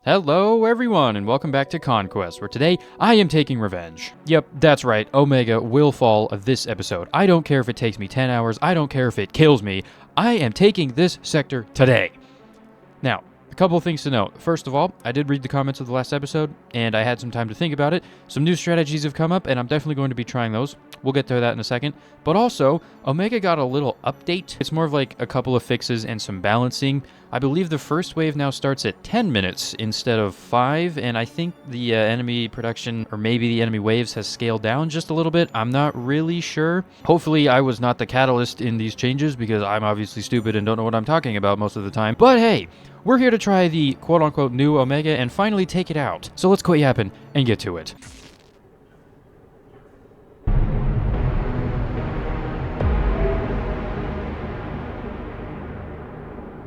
Hello everyone and welcome back to Conquest, where today I am taking revenge. Yep, that's right, Omega will fall this episode. I don't care if it takes me 10 hours, I don't care if it kills me, I am taking this sector today. Now, a couple of things to note. First of all, I did read the comments of the last episode, and I had some time to think about it. Some new strategies have come up, and I'm definitely going to be trying those. We'll get to that in a second. But also, Omega got a little update. It's more of like a couple of fixes and some balancing. I believe the first wave now starts at 10 minutes instead of 5, and I think the enemy production, or maybe the enemy waves, has scaled down just a little bit. I'm not really sure. Hopefully, I was not the catalyst in these changes, because I'm obviously stupid and don't know what I'm talking about most of the time. But hey, we're here to try the quote-unquote new Omega and finally take it out. So let's quit yapping and get to it.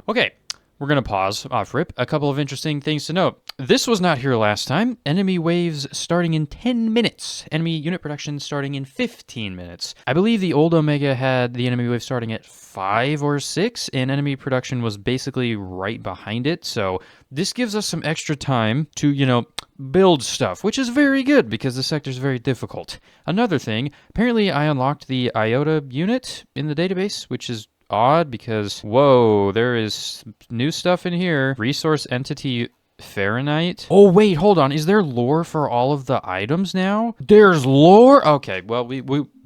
Okay, we're going to pause off rip. A couple of interesting things to note. This was not here last time. Enemy waves starting in 10 minutes. Enemy unit production starting in 15 minutes. I believe the old Omega had the enemy wave starting at 5 or 6, and enemy production was basically right behind it. So this gives us some extra time to, build stuff, which is very good because the sector is very difficult. Another thing, apparently I unlocked the IOTA unit in the database, which is odd because, whoa, there is new stuff in here. Resource entity Fahrenheit. Oh, wait, hold on. Is there lore for all of the items now? There's lore? Okay, well,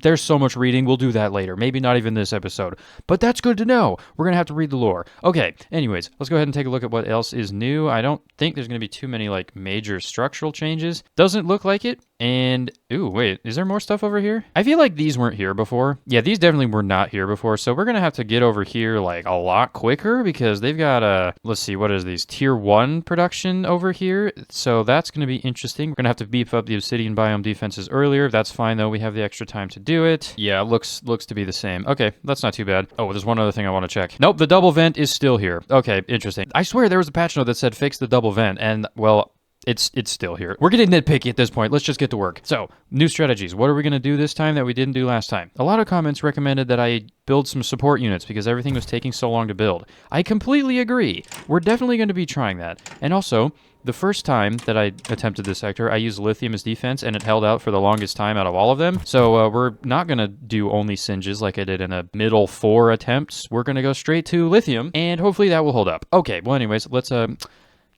there's so much reading. We'll do that later. Maybe not even this episode. But that's good to know. We're going to have to read the lore. Okay, anyways, let's go ahead and take a look at what else is new. I don't think there's going to be too many, major structural changes. Doesn't look like it. And, ooh, wait, is there more stuff over here? I feel like these weren't here before. Yeah, these definitely were not here before. So we're going to have to get over here, a lot quicker because they've got, let's see, what is these? Tier 1 production over here. So that's going to be interesting. We're going to have to beef up the obsidian biome defenses earlier. That's fine, though. We have the extra time to do it. Yeah, looks to be the same. Okay, that's not too bad. Oh, there's one other thing I want to check. Nope, the double vent is still here. Okay, interesting. I swear there was a patch note that said fix the double vent, and, well, it's still here. We're getting nitpicky at this point. Let's just get to work. So, new strategies. What are we going to do this time that we didn't do last time? A lot of comments recommended that I build some support units because everything was taking so long to build. I completely agree. We're definitely going to be trying that. And also, the first time that I attempted this sector, I used lithium as defense, and it held out for the longest time out of all of them. So we're not going to do only singes like I did in a middle 4 attempts. We're going to go straight to lithium, and hopefully that will hold up. Okay, well anyways, let's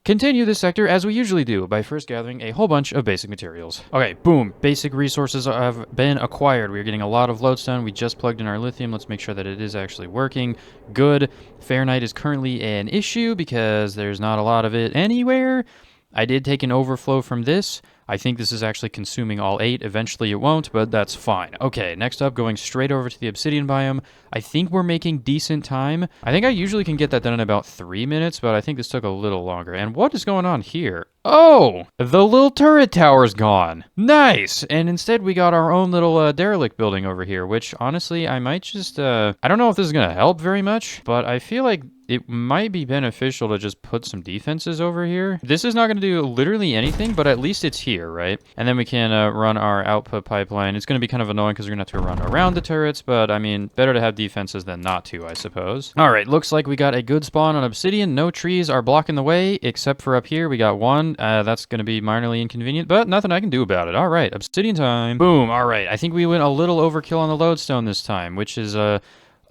continue this sector as we usually do by first gathering a whole bunch of basic materials. Okay, boom. Basic resources have been acquired. We're getting a lot of lodestone. We just plugged in our lithium. Let's make sure that it is actually working. Good. Fahrenheit is currently an issue because there's not a lot of it anywhere. I did take an overflow from this. I think this is actually consuming all 8. Eventually it won't, but that's fine. Okay, next up, going straight over to the obsidian biome. I think we're making decent time. I think I usually can get that done in about 3 minutes, but I think this took a little longer. And what is going on here? Oh, the little turret tower's gone. Nice! And instead we got our own little derelict building over here, which honestly I might just, I don't know if this is going to help very much, but I feel like it might be beneficial to just put some defenses over here. This is not going to do literally anything, but at least it's here, right? And then we can run our output pipeline. It's going to be kind of annoying because we're going to have to run around the turrets, but I mean, better to have defenses than not to, I suppose. All right, looks like we got a good spawn on obsidian. No trees are blocking the way, except for up here. We got one. That's going to be minorly inconvenient, but nothing I can do about it. All right, obsidian time. Boom. All right, I think we went a little overkill on the lodestone this time, which is a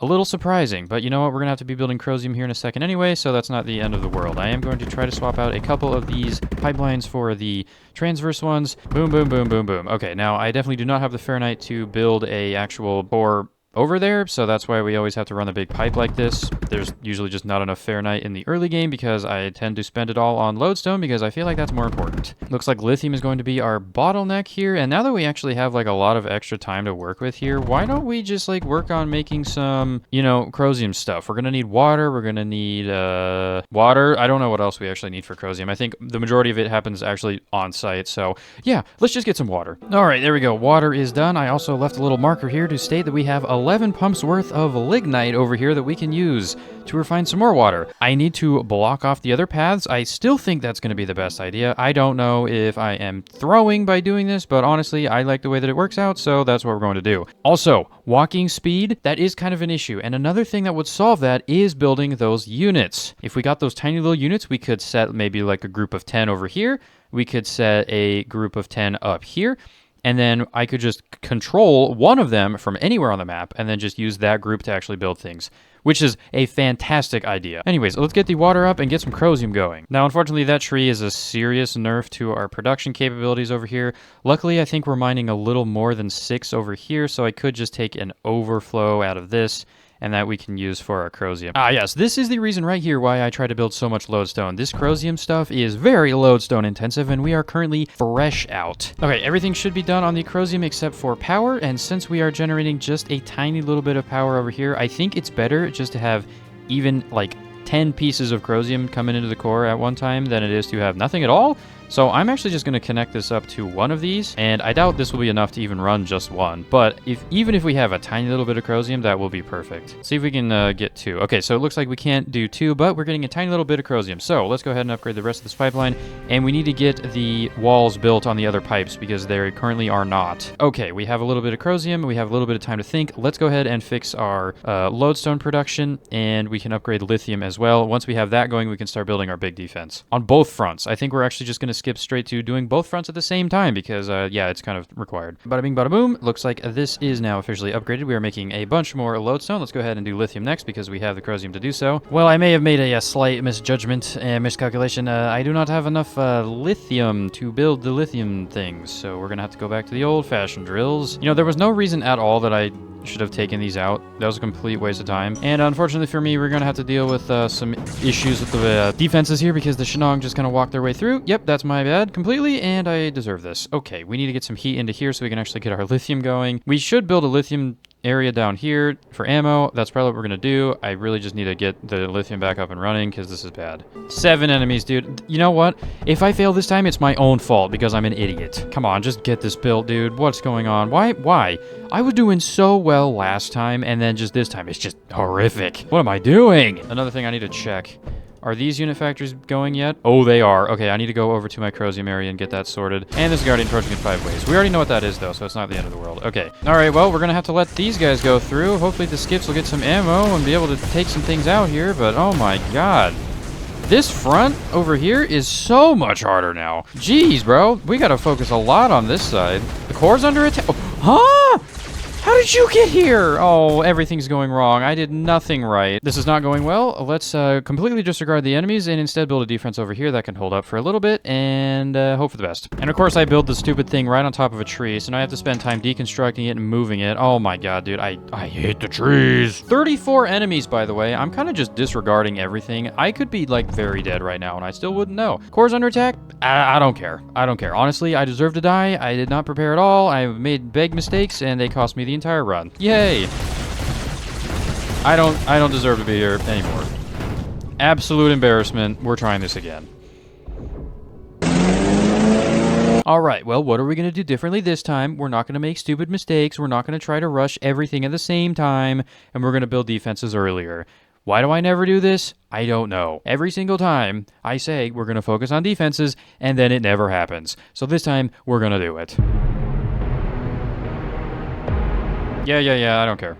little surprising, but you know what? We're going to have to be building Chromium here in a second anyway, so that's not the end of the world. I am going to try to swap out a couple of these pipelines for the transverse ones. Boom, boom, boom, boom, boom. Okay, now I definitely do not have the Fahrenheit to build a actual bore over there, so that's why we always have to run a big pipe like this. There's usually just not enough Fahrenheit in the early game because I tend to spend it all on lodestone because I feel like that's more important. Looks like lithium is going to be our bottleneck here, and now that we actually have a lot of extra time to work with here, why don't we just work on making some, Chromium stuff. We're gonna need water, we're gonna need water. I don't know what else we actually need for Chromium. I think the majority of it happens actually on site, so yeah, let's just get some water. All right, there we go. Water is done. I also left a little marker here to state that we have 11 pumps worth of lignite over here that we can use to refine some more water. I need to block off the other paths. I still think that's going to be the best idea. I don't know if I am throwing by doing this, but honestly, I like the way that it works out, so that's what we're going to do. Also, walking speed, that is kind of an issue. And another thing that would solve that is building those units. If we got those tiny little units, we could set maybe like a group of 10 over here. We could set a group of 10 up here. And then I could just control one of them from anywhere on the map and then just use that group to actually build things, which is a fantastic idea. Anyways, let's get the water up and get some crosium going. Now, unfortunately, that tree is a serious nerf to our production capabilities over here. Luckily, I think we're mining a little more than 6 over here, so I could just take an overflow out of this, and that we can use for our crosium. Ah, yes, this is the reason right here why I try to build so much lodestone. This crosium stuff is very lodestone intensive, and we are currently fresh out. Okay, everything should be done on the crosium except for power, and since we are generating just a tiny little bit of power over here, I think it's better just to have even like 10 pieces of crosium coming into the core at one time than it is to have nothing at all. So I'm actually just going to connect this up to one of these, and I doubt this will be enough to even run just one, but even if we have a tiny little bit of crosium, that will be perfect. See if we can get 2. Okay, so it looks like we can't do 2, but we're getting a tiny little bit of crosium. So let's go ahead and upgrade the rest of this pipeline, and we need to get the walls built on the other pipes because they currently are not. Okay, we have a little bit of crosium, we have a little bit of time to think. Let's go ahead and fix our lodestone production, and we can upgrade lithium as well. Once we have that going, we can start building our big defense. On both fronts, I think we're actually just going to skip straight to doing both fronts at the same time because, yeah, it's kind of required. Bada bing, bada boom. Looks like this is now officially upgraded. We are making a bunch more lodestone. Let's go ahead and do lithium next because we have the crosium to do so. Well, I may have made a slight misjudgment and miscalculation. I do not have enough lithium to build the lithium things, so we're going to have to go back to the old-fashioned drills. You know, there was no reason at all that I should have taken these out. That was a complete waste of time. And unfortunately for me, we're going to have to deal with some issues with the defenses here because the Shenong just kind of walked their way through. Yep, that's my bad completely, and I deserve this. Okay, we need to get some heat into here so we can actually get our lithium going. We should build a lithium area down here for ammo. That's probably what we're gonna do. I really just need to get the lithium back up and running because this is bad. 7 enemies, dude. You know what? If I fail this time, it's my own fault because I'm an idiot. Come on, just get this built, dude. What's going on? Why? I was doing so well last time, and then just this time, it's just horrific. What am I doing? Another thing I need to check. Are these unit factories going yet? Oh, they are. Okay, I need to go over to my crosium area and get that sorted. And there's a guardian approaching in 5 ways. We already know what that is, though, so it's not the end of the world. Okay. All right, well, we're going to have to let these guys go through. Hopefully the skips will get some ammo and be able to take some things out here, but oh my god. This front over here is so much harder now. Jeez, bro. We got to focus a lot on this side. The core's under attack. Oh, huh? How did you get here? Oh, everything's going wrong. I did nothing right. This is not going well. Let's completely disregard the enemies and instead build a defense over here that can hold up for a little bit and hope for the best. And of course, I build the stupid thing right on top of a tree, so now I have to spend time deconstructing it and moving it. Oh my god, dude. I hate the trees. 34 enemies, by the way. I'm kind of just disregarding everything. I could be, like, very dead right now, and I still wouldn't know. Core's under attack? I don't care. I don't care. Honestly, I deserve to die. I did not prepare at all. I made big mistakes, and they cost me the entire run. Yay! I don't deserve to be here anymore. Absolute embarrassment. We're trying this again. Alright, well, what are we going to do differently this time? We're not going to make stupid mistakes. We're not going to try to rush everything at the same time. And we're going to build defenses earlier. Why do I never do this? I don't know. Every single time I say we're going to focus on defenses, and then it never happens. So this time, we're going to do it. Yeah, I don't care.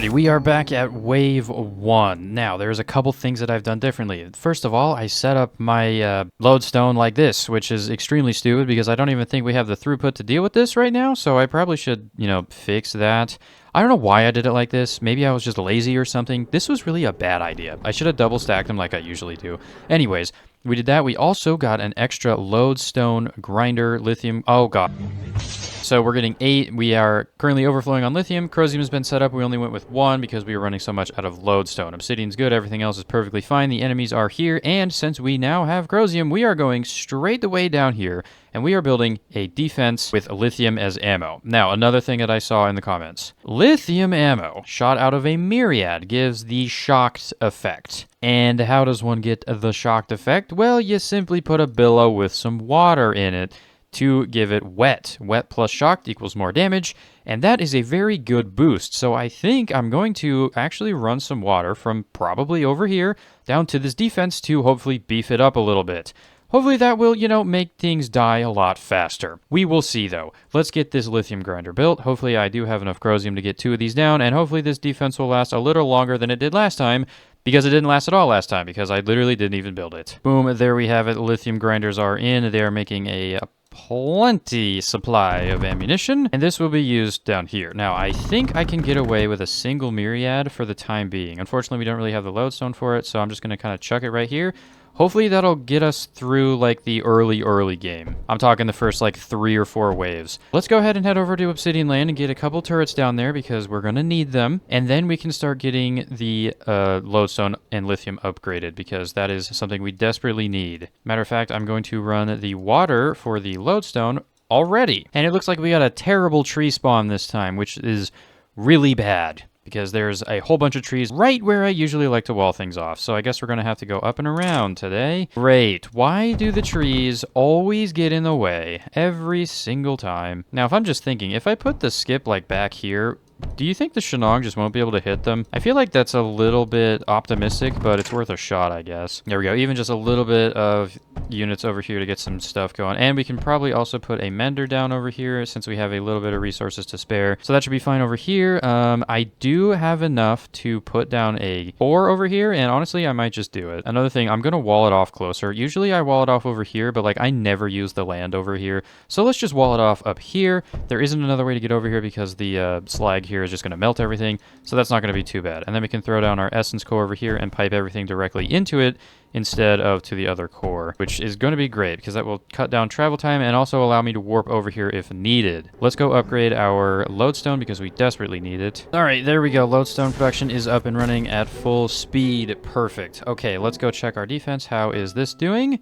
Alrighty, we are back at wave 1. Now, there's a couple things that I've done differently. First of all, I set up my lodestone like this, which is extremely stupid because I don't even think we have the throughput to deal with this right now, so I probably should, fix that. I don't know why I did it like this. Maybe I was just lazy or something. This was really a bad idea. I should have double stacked them like I usually do. Anyways, we did that. We also got an extra lodestone grinder lithium. Oh, God. So we're getting 8. We are currently overflowing on lithium. Chromium has been set up. We only went with 1 because we were running so much out of lodestone. Obsidian's good. Everything else is perfectly fine. The enemies are here. And since we now have chromium, we are going straight the way down here. And we are building a defense with lithium as ammo. Now, another thing that I saw in the comments. Lithium ammo shot out of a myriad gives the shocked effect. And how does one get the shocked effect? Well, you simply put a billow with some water in it to give it wet. Wet plus shocked equals more damage, and that is a very good boost. So I think I'm going to actually run some water from probably over here down to this defense to hopefully beef it up a little bit. Hopefully that will, make things die a lot faster. We will see, though. Let's get this lithium grinder built. Hopefully I do have enough chromium to get 2 of these down, and hopefully this defense will last a little longer than it did last time, because it didn't last at all last time, because I literally didn't even build it. Boom, there we have it. Lithium grinders are in. They are making a plenty supply of ammunition, and this will be used down here. Now, I think I can get away with a single myriad for the time being. Unfortunately, we don't really have the lodestone for it, so I'm just going to kind of chuck it right here. Hopefully that'll get us through like the early game. I'm talking the first like 3 or 4 waves. Let's go ahead and head over to Obsidian Land and get a couple turrets down there because we're going to need them. And then we can start getting the lodestone and lithium upgraded because that is something we desperately need. Matter of fact, I'm going to run the water for the lodestone already. And it looks like we got a terrible tree spawn this time, which is really bad, because there's a whole bunch of trees right where I usually like to wall things off. So I guess we're going to have to go up and around today. Great. Why do the trees always get in the way every single time? Now, if I'm just thinking, if I put the skip like back here, do you think the Shenong just won't be able to hit them? I feel like that's a little bit optimistic, but it's worth a shot, I guess. There we go. Even just a little bit of units over here to get some stuff going. And we can probably also put a mender down over here since we have a little bit of resources to spare. So that should be fine over here. I do have enough to put down a 4 over here, and honestly, I might just do it. Another thing, I'm going to wall it off closer. Usually I wall it off over here, but like I never use the land over here. So let's just wall it off up here. There isn't another way to get over here because the slag here is just going to melt everything, so that's not going to be too bad. And then we can throw down our essence core over here and pipe everything directly into it instead of to the other core, which is going to be great because that will cut down travel time and also allow me to warp over here if needed. Let's go upgrade our lodestone because we desperately need it. All right, there we go. Lodestone production is up and running at full speed. Perfect. Okay, let's go check our defense. How is this doing?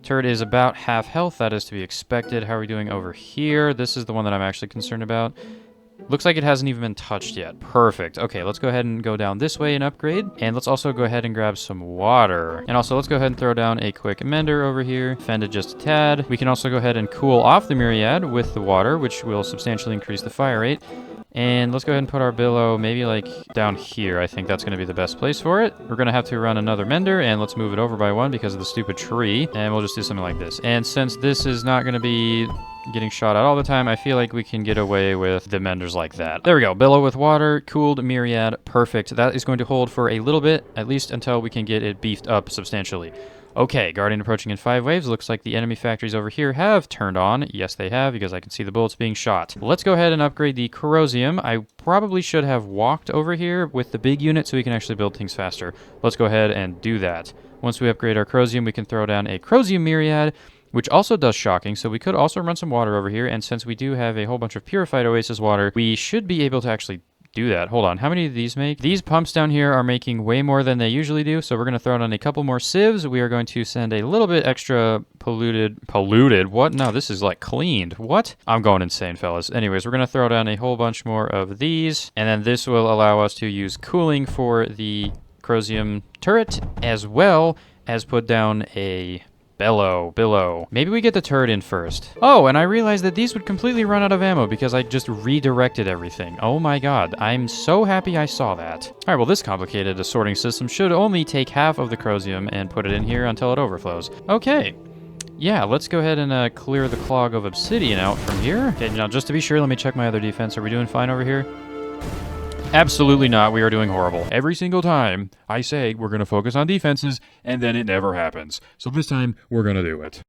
Turret is about half health. That is to be expected. How are we doing over here? This is the one that I'm actually concerned about. Looks like it hasn't even been touched yet. Perfect. Okay, let's go ahead and go down this way and upgrade. And let's also go ahead and grab some water. And also, let's go ahead and throw down a quick mender over here. Fend it just a tad. We can also go ahead and cool off the myriad with the water, which will substantially increase the fire rate. And let's go ahead and put our billow maybe like down here. I think that's going to be the best place for it. We're going to have to run another mender, and let's move it over by 1 because of the stupid tree. And we'll just do something like this. And since this is not going to be getting shot at all the time, I feel like we can get away with the menders like that. There we go. Billow with water, cooled myriad. Perfect. That is going to hold for a little bit, at least until we can get it beefed up substantially. Okay, Guardian approaching in 5 waves. Looks like the enemy factories over here have turned on. Yes, they have, because I can see the bullets being shot. Let's go ahead and upgrade the chromium. I probably should have walked over here with the big unit so we can actually build things faster. Let's go ahead and do that. Once we upgrade our chromium, we can throw down a chromium myriad, which also does shocking, so we could also run some water over here, and since we do have a whole bunch of purified oasis water, we should be able to actually do that. Hold on, how many do these make? These pumps down here are making way more than they usually do, so we're going to throw down a couple more sieves. We are going to send a little bit extra polluted? What? No, this is like cleaned. What? I'm going insane, fellas. Anyways, we're going to throw down a whole bunch more of these, and then this will allow us to use cooling for the chromium turret, as well as put down a billow. Maybe we get the turret in first. Oh, and I realized that these would completely run out of ammo because I just redirected everything. Oh my god, I'm so happy I saw that. Alright, well this complicated sorting system should only take half of the chromium and put it in here until it overflows. Okay. Yeah, let's go ahead and clear the clog of obsidian out from here. Okay, now just to be sure, let me check my other defense. Are we doing fine over here? Absolutely not. We are doing horrible. Every single time I say we're going to focus on defenses, and then it never happens. So this time, we're going to do it.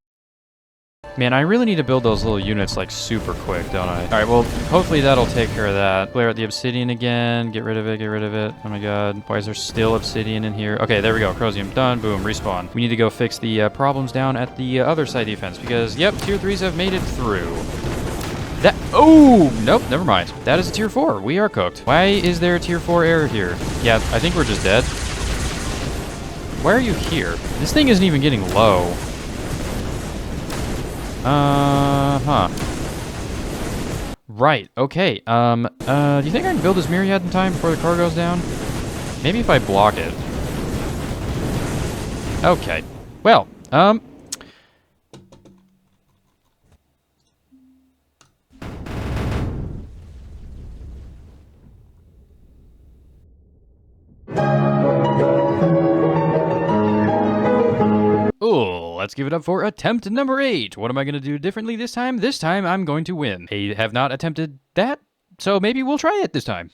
Man, I really need to build those little units, like, super quick, don't I? All right, well, hopefully that'll take care of that. Clear out the obsidian again. Get rid of it, get rid of it. Oh my god. Why is there still obsidian in here? Okay, there we go. Crosium done. Boom, respawn. We need to go fix the problems down at the other side defense, because, yep, tier 3s have made it through. That, oh, nope, never mind. That is a tier 4. We are cooked. Why is there a tier 4 error here? Yeah, I think we're just dead. Why are you here? This thing isn't even getting low. Right, okay. Do you think I can build this myriad in time before the car goes down? Maybe if I block it. Okay. Well, ooh, let's give it up for attempt number 8. What am I going to do differently this time? This time, I'm going to win. I have not attempted that, so maybe we'll try it this time.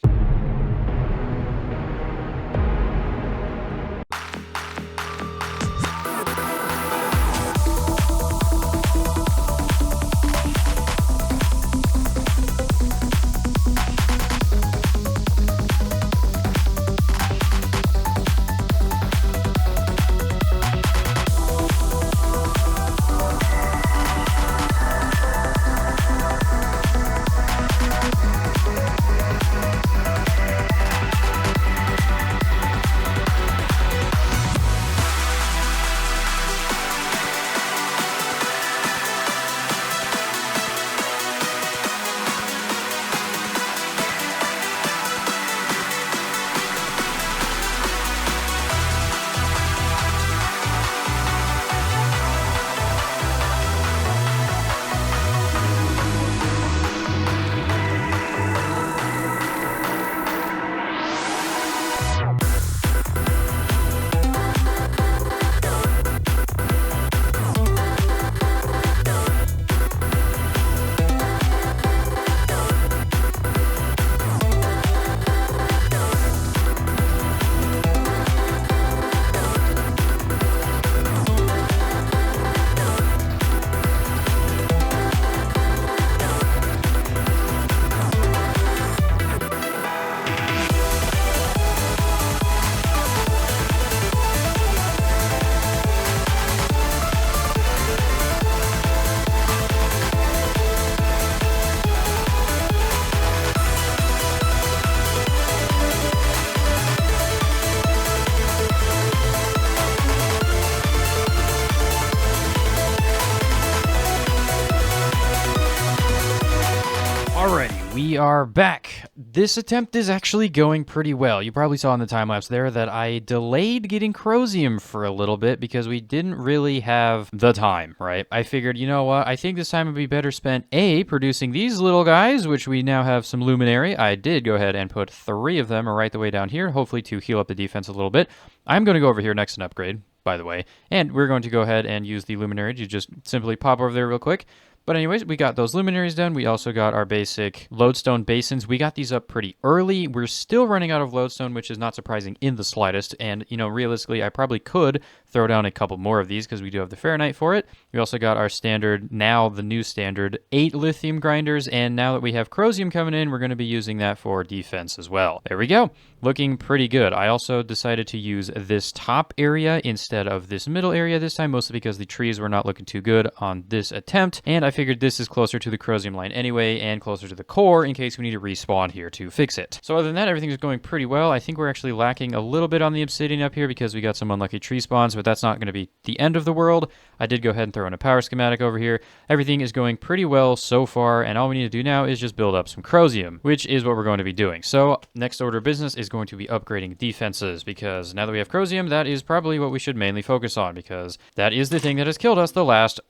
We are back. This attempt is actually going pretty well. You probably saw in the time-lapse there that I delayed getting Crosium for a little bit because we didn't really have the time, right? I figured, you know what, I think this time would be better spent, A, producing these little guys, which we now have some Luminary. I did go ahead and put 3 of them right the way down here, hopefully to heal up the defense a little bit. I'm going to go over here next and upgrade, by the way, and we're going to go ahead and use the Luminary to just simply pop over there real quick. But anyways, we got those luminaries done. We also got our basic lodestone basins. We got these up pretty early. We're still running out of lodestone, which is not surprising in the slightest. And, you know, realistically, I probably could throw down a couple more of these because we do have the Fahrenheit for it. We also got our standard, now the new standard, 8 lithium grinders. And now that we have Crosium coming in, we're going to be using that for defense as well. There we go. Looking pretty good. I also decided to use this top area instead of this middle area this time, mostly because the trees were not looking too good on this attempt. And I figured this is closer to the Crosium line anyway, and closer to the core in case we need to respawn here to fix it. So other than that, everything is going pretty well. I think we're actually lacking a little bit on the obsidian up here because we got some unlucky tree spawns, but that's not going to be the end of the world. I did go ahead and throw in a power schematic over here. Everything is going pretty well so far, and all we need to do now is just build up some Crosium, which is what we're going to be doing. So next order of business is going to be upgrading defenses, because now that we have Crosium, that is probably what we should mainly focus on, because that is the thing that has killed us the last,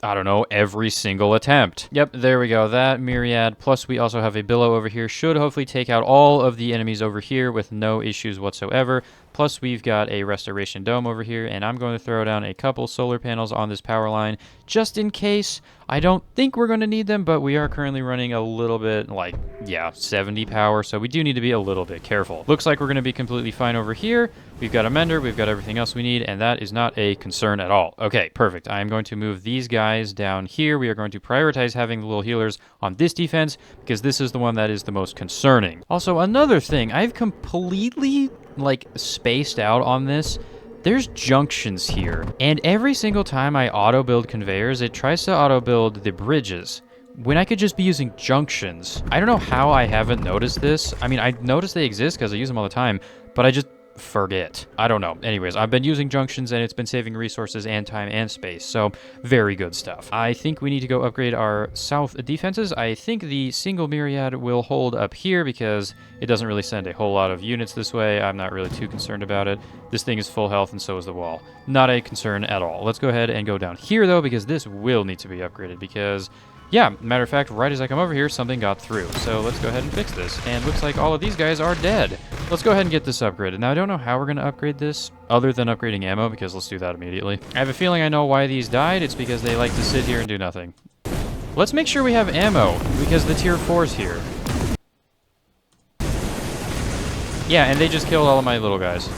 I don't know, every single attempt. Yep, there we go. That myriad, plus we also have a billow over here, should hopefully take out all of the enemies over here with no issues whatsoever. Plus, we've got a restoration dome over here, and I'm going to throw down a couple solar panels on this power line just in case. I don't think we're going to need them, but we are currently running a little bit, like, yeah, 70 power, so we do need to be a little bit careful. Looks like we're going to be completely fine over here. We've got a mender, we've got everything else we need, and that is not a concern at all. Okay, perfect. I am going to move these guys down here. We are going to prioritize having the little healers on this defense because this is the one that is the most concerning. Also, another thing, I've completely, like, spaced out on this. There's junctions here, and every single time I auto-build conveyors, it tries to auto-build the bridges, when I could just be using junctions. I don't know how I haven't noticed this. I mean, I notice they exist because I use them all the time, but I just forget. I don't know. Anyways, I've been using junctions, and it's been saving resources and time and space, so very good stuff. I think we need to go upgrade our south defenses. I think the single myriad will hold up here because it doesn't really send a whole lot of units this way. I'm not really too concerned about it. This thing is full health, and so is the wall. Not a concern at all. Let's go ahead and go down here, though, because this will need to be upgraded because... yeah, matter of fact, right as I come over here, something got through. So let's go ahead and fix this. And looks like all of these guys are dead. Let's go ahead and get this upgraded. Now, I don't know how we're going to upgrade this, other than upgrading ammo, because let's do that immediately. I have a feeling I know why these died. It's because they like to sit here and do nothing. Let's make sure we have ammo, because the tier 4's here. Yeah, and they just killed all of my little guys.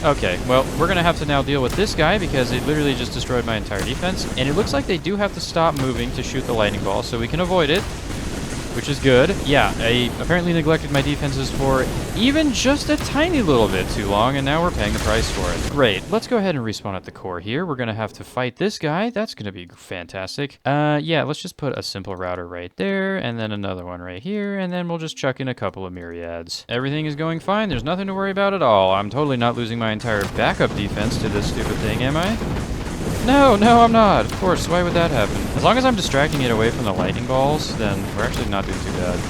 Okay, well, we're going to have to now deal with this guy because it literally just destroyed my entire defense. And it looks like they do have to stop moving to shoot the lightning ball, so we can avoid it, which is good. Yeah, I apparently neglected my defenses for even just a tiny little bit too long, and now we're paying the price for it. Great. Let's go ahead and respawn at the core here. We're going to have to fight this guy. That's going to be fantastic. Yeah, let's just put a simple router right there, and then another one right here, and then we'll just chuck in a couple of myriads. Everything is going fine. There's nothing to worry about at all. I'm totally not losing my entire backup defense to this stupid thing, am I? No, I'm not. Of course, why would that happen? As long as I'm distracting it away from the lightning balls, then we're actually not doing too bad.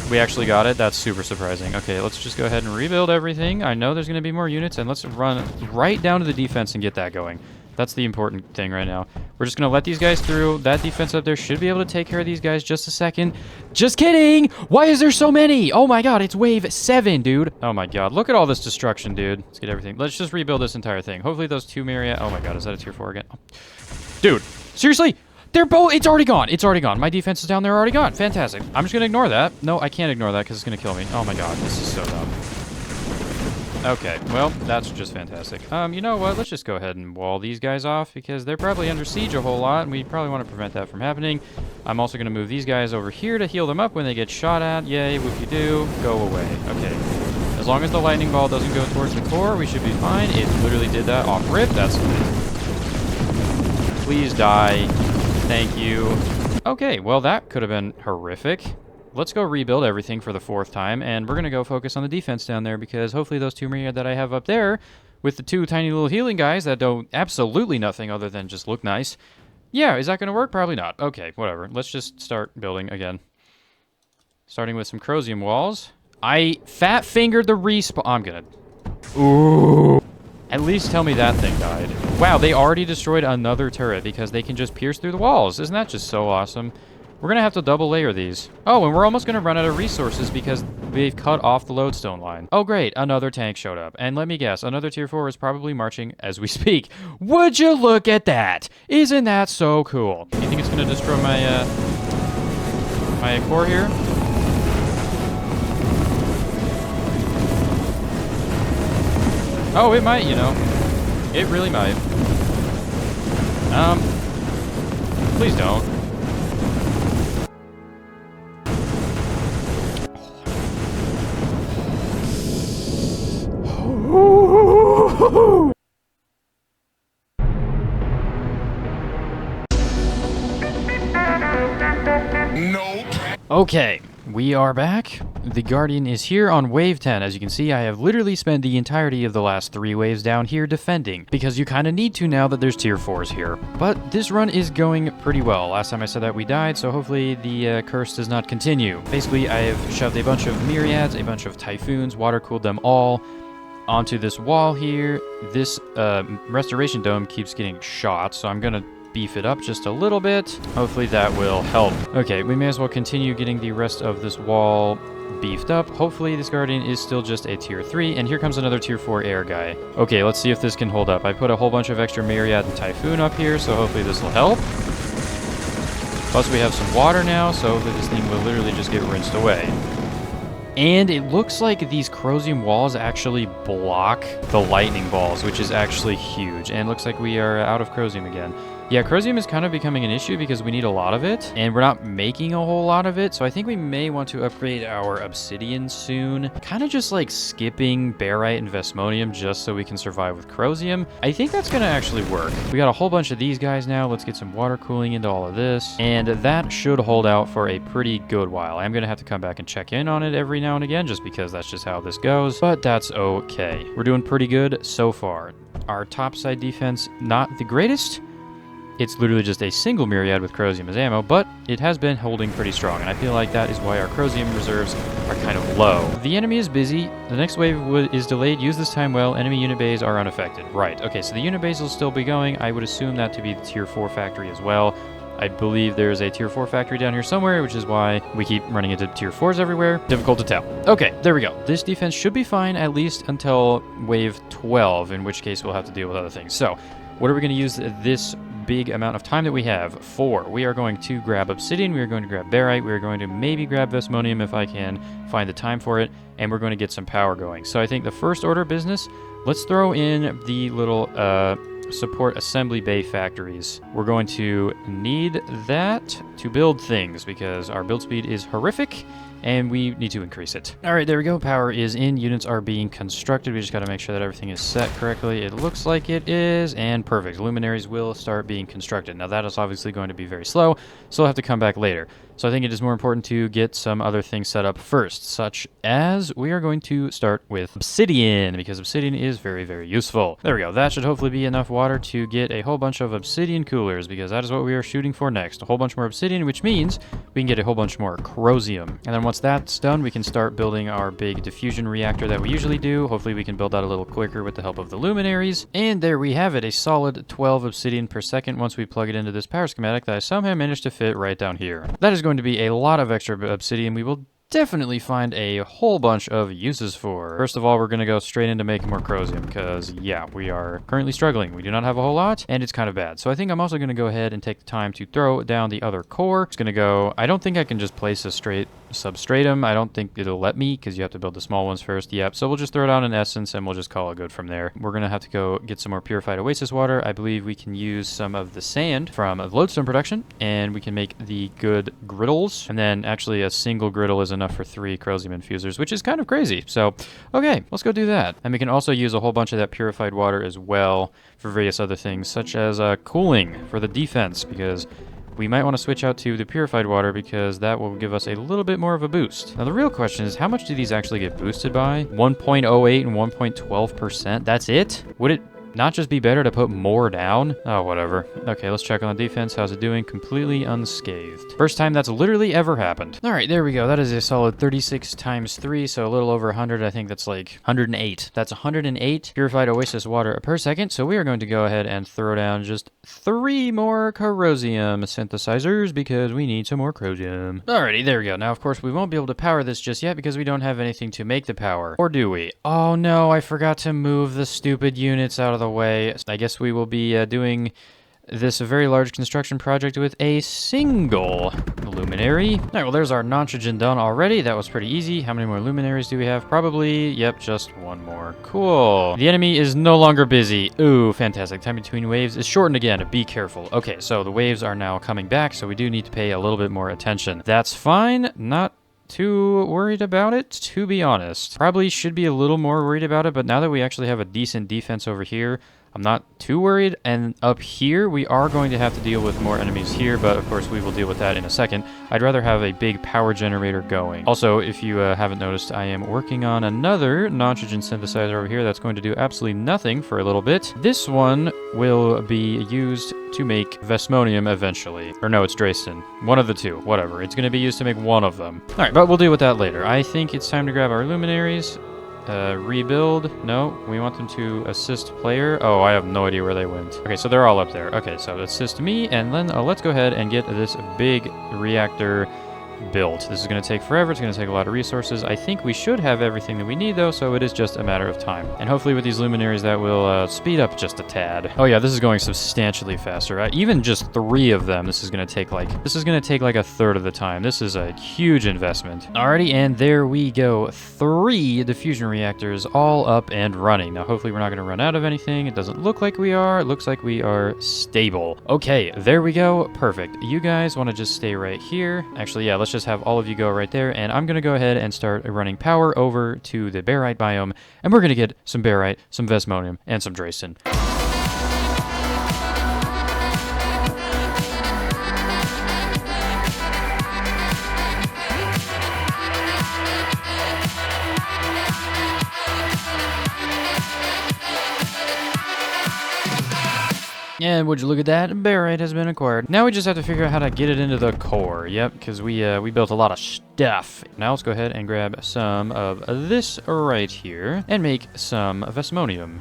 We actually got it. That's super surprising. Okay, let's just go ahead and rebuild everything. I know there's going to be more units, and let's run right down to the defense and get that going. That's the important thing right now. We're just going to let these guys through. That defense up there should be able to take care of these guys. Just a second. Just kidding! Why is there so many? Oh my god, it's wave 7, dude. Oh my god, look at all this destruction, dude. Let's get everything. Let's just rebuild this entire thing. Hopefully those 2 myriad... oh my god, is that a tier 4 again? Oh. Dude, seriously? They're both... it's already gone. It's already gone. My defenses down there are already gone. Fantastic. I'm just going to ignore that. No, I can't ignore that because it's going to kill me. Oh my god, this is so dumb. Okay, well, that's just fantastic. You know what? Let's just go ahead and wall these guys off because they're probably under siege a whole lot, and we probably want to prevent that from happening. I'm also going to move these guys over here to heal them up when they get shot at. Yay, whoop-de-doo. Go away. Okay. As long as the lightning ball doesn't go towards the core, we should be fine. It literally did that off rip. That's amazing. Please die. Thank you. Okay, well, that could have been horrific. Let's go rebuild everything for the 4th time, and we're going to go focus on the defense down there because hopefully those 2 myriad that I have up there with the 2 tiny little healing guys that do absolutely nothing other than just look nice. Yeah, is that going to work? Probably not. Okay, whatever. Let's just start building again. Starting with some Crosium walls. I fat-fingered the respawn. I'm going to... ooh. At least tell me that thing died. Wow, they already destroyed another turret because they can just pierce through the walls. Isn't that just so awesome? We're going to have to double layer these. Oh, and we're almost going to run out of resources because they've cut off the lodestone line. Oh, great. Another tank showed up. And let me guess, another tier 4 is probably marching as we speak. Would you look at that? Isn't that so cool? You think it's going to destroy my, my core here? Oh, it might, you know. It really might. Please don't. Okay, we are back. The Guardian is here on wave 10. As you can see, I have literally spent the entirety of the last 3 waves down here defending, because you kind of need to now that there's tier 4s here. But this run is going pretty well. Last time I said that we died, so hopefully the curse does not continue. Basically, I have shoved a bunch of myriads, a bunch of typhoons, water-cooled them all onto this wall here. This restoration dome keeps getting shot, so I'm gonna beef it up just a little bit. Hopefully that will help. Okay, we may as well continue getting the rest of this wall beefed up. Hopefully this Guardian is still just a tier 3, and here comes another tier 4 air guy. Okay, let's see if this can hold up. I put a whole bunch of extra Myriad and Typhoon up here, so hopefully this will help. Plus we have some water now, so hopefully this thing will literally just get rinsed away. And it looks like these Corrosium walls actually block the lightning balls, which is actually huge. And it looks like we are out of Corrosium again. Yeah, Corrosium is kind of becoming an issue because we need a lot of it, and we're not making a whole lot of it, so I think we may want to upgrade our Obsidian soon. Kind of just like skipping Barite and Vesmonium just so we can survive with Corrosium. I think that's going to actually work. We got a whole bunch of these guys now. Let's get some water cooling into all of this, and that should hold out for a pretty good while. I'm going to have to come back and check in on it every now and again just because that's just how this goes, but that's okay. We're doing pretty good so far. Our topside defense, not the greatest. It's literally just a single Myriad with Corrosium as ammo, but it has been holding pretty strong, and I feel like that is why our Corrosium reserves are kind of low. The enemy is busy. The next wave is delayed. Use this time well. Enemy unit bays are unaffected. Right. Okay, so the unit bays will still be going. I would assume that to be the tier 4 factory as well. I believe there's a tier 4 factory down here somewhere, which is why we keep running into tier 4s everywhere. Difficult to tell. Okay, there we go. This defense should be fine at least until wave 12, in which case we'll have to deal with other things. So, what are we going to use this big amount of time that we have for? We are going to grab Obsidian, we are going to grab Barite, we are going to maybe grab Vesmonium if I can find the time for it, and we're going to get some power going. So I think the first order of business, let's throw in the little support assembly bay factories. We're going to need that to build things because our build speed is horrific and we need to increase it. All right, there we go. Power is in. Units are being constructed. We just got to make sure that everything is set correctly. It looks like it is, and perfect. Luminaries will start being constructed. Now, that is obviously going to be very slow, so I'll have to come back later. So I think it is more important to get some other things set up first, such as we are going to start with Obsidian, because Obsidian is very, very useful. There we go. That should hopefully be enough water to get a whole bunch of Obsidian coolers, because that is what we are shooting for next. A whole bunch more Obsidian, which means we can get a whole bunch more Corrosium. And then once that's done, we can start building our big diffusion reactor that we usually do. Hopefully we can build that a little quicker with the help of the luminaries. And there we have it, a solid 12 Obsidian per second once we plug it into this power schematic that I somehow managed to fit right down here. That is going to be a lot of extra Obsidian. We will definitely find a whole bunch of uses for. First of all, we're going to go straight into making more Corrosium because, yeah, we are currently struggling. We do not have a whole lot, and it's kind of bad. So I think I'm also going to go ahead and take the time to throw down the other core. It's going to go... I don't think I can just place a straight substratum. I don't think it'll let me because you have to build the small ones first. Yep, so we'll just throw down an essence and we'll just call it good from there. We're going to have to go get some more purified oasis water. I believe we can use some of the sand from lodestone production and we can make the good griddles. And then actually a single griddle is enough for 3 Corrosium infusers, which is kind of crazy. So, okay, let's go do that. And we can also use a whole bunch of that purified water as well for various other things, such as cooling for the defense, because we might want to switch out to the purified water because that will give us a little bit more of a boost. Now, the real question is, how much do these actually get boosted by? 1.08 and 1.12%? That's it? Would it not just be better to put more down? Oh, whatever. Okay, let's check on the defense. How's it doing? Completely unscathed. First time that's literally ever happened. All right, there we go. That is a solid 36 times 3, so a little over 100. I think that's like 108. That's 108 purified oasis water per second, so we are going to go ahead and throw down just 3 more Corrosium synthesizers because we need some more Corrosium. Alrighty, there we go. Now, of course, we won't be able to power this just yet because we don't have anything to make the power. Or do we? Oh, no, I forgot to move the stupid units out of the way. I guess we will be doing this very large construction project with a single luminary. All right, well, there's our nitrogen done already. That was pretty easy. How many more luminaries do we have? Probably, yep, just 1 more. Cool. The enemy is no longer busy. Ooh, fantastic. Time between waves is shortened again. Be careful. Okay, so the waves are now coming back, so we do need to pay a little bit more attention. That's fine. Not too worried about it, to be honest. Probably should be a little more worried about it, but now that we actually have a decent defense over here, I'm not too worried. And up here, we are going to have to deal with more enemies here, but of course we will deal with that in a second. I'd rather have a big power generator going. Also, if you haven't noticed, I am working on another nitrogen synthesizer over here that's going to do absolutely nothing for a little bit. This one will be used to make Vesmonium eventually. Or no, it's Dresden. One of the two. Whatever. It's going to be used to make one of them. Alright, but we'll deal with that later. I think it's time to grab our luminaries. Rebuild. No, we want them to assist player. Oh, I have no idea where they went. Okay, so they're all up there. Okay, so assist me, and then let's go ahead and get this big reactor built. This is going to take forever. It's going to take a lot of resources. I think we should have everything that we need, though, so it is just a matter of time. And hopefully with these luminaries, that will speed up just a tad. Oh, yeah, this is going substantially faster. Even just 3 of them, this is going to take like a third of the time. This is a huge investment. Alrighty, and there we go. 3 diffusion reactors all up and running. Now, hopefully we're not going to run out of anything. It doesn't look like we are. It looks like we are stable. Okay, there we go. Perfect. You guys want to just stay right here. Actually, yeah, let's just have all of you go right there, and I'm going to go ahead and start running power over to the barite biome, and we're going to get some barite, some vesmonium, and some Drayson. And would you look at that, barite has been acquired. Now we just have to figure out how to get it into the core. Yep, because we built a lot of stuff. Now let's go ahead and grab some of this right here and make some vesmonium.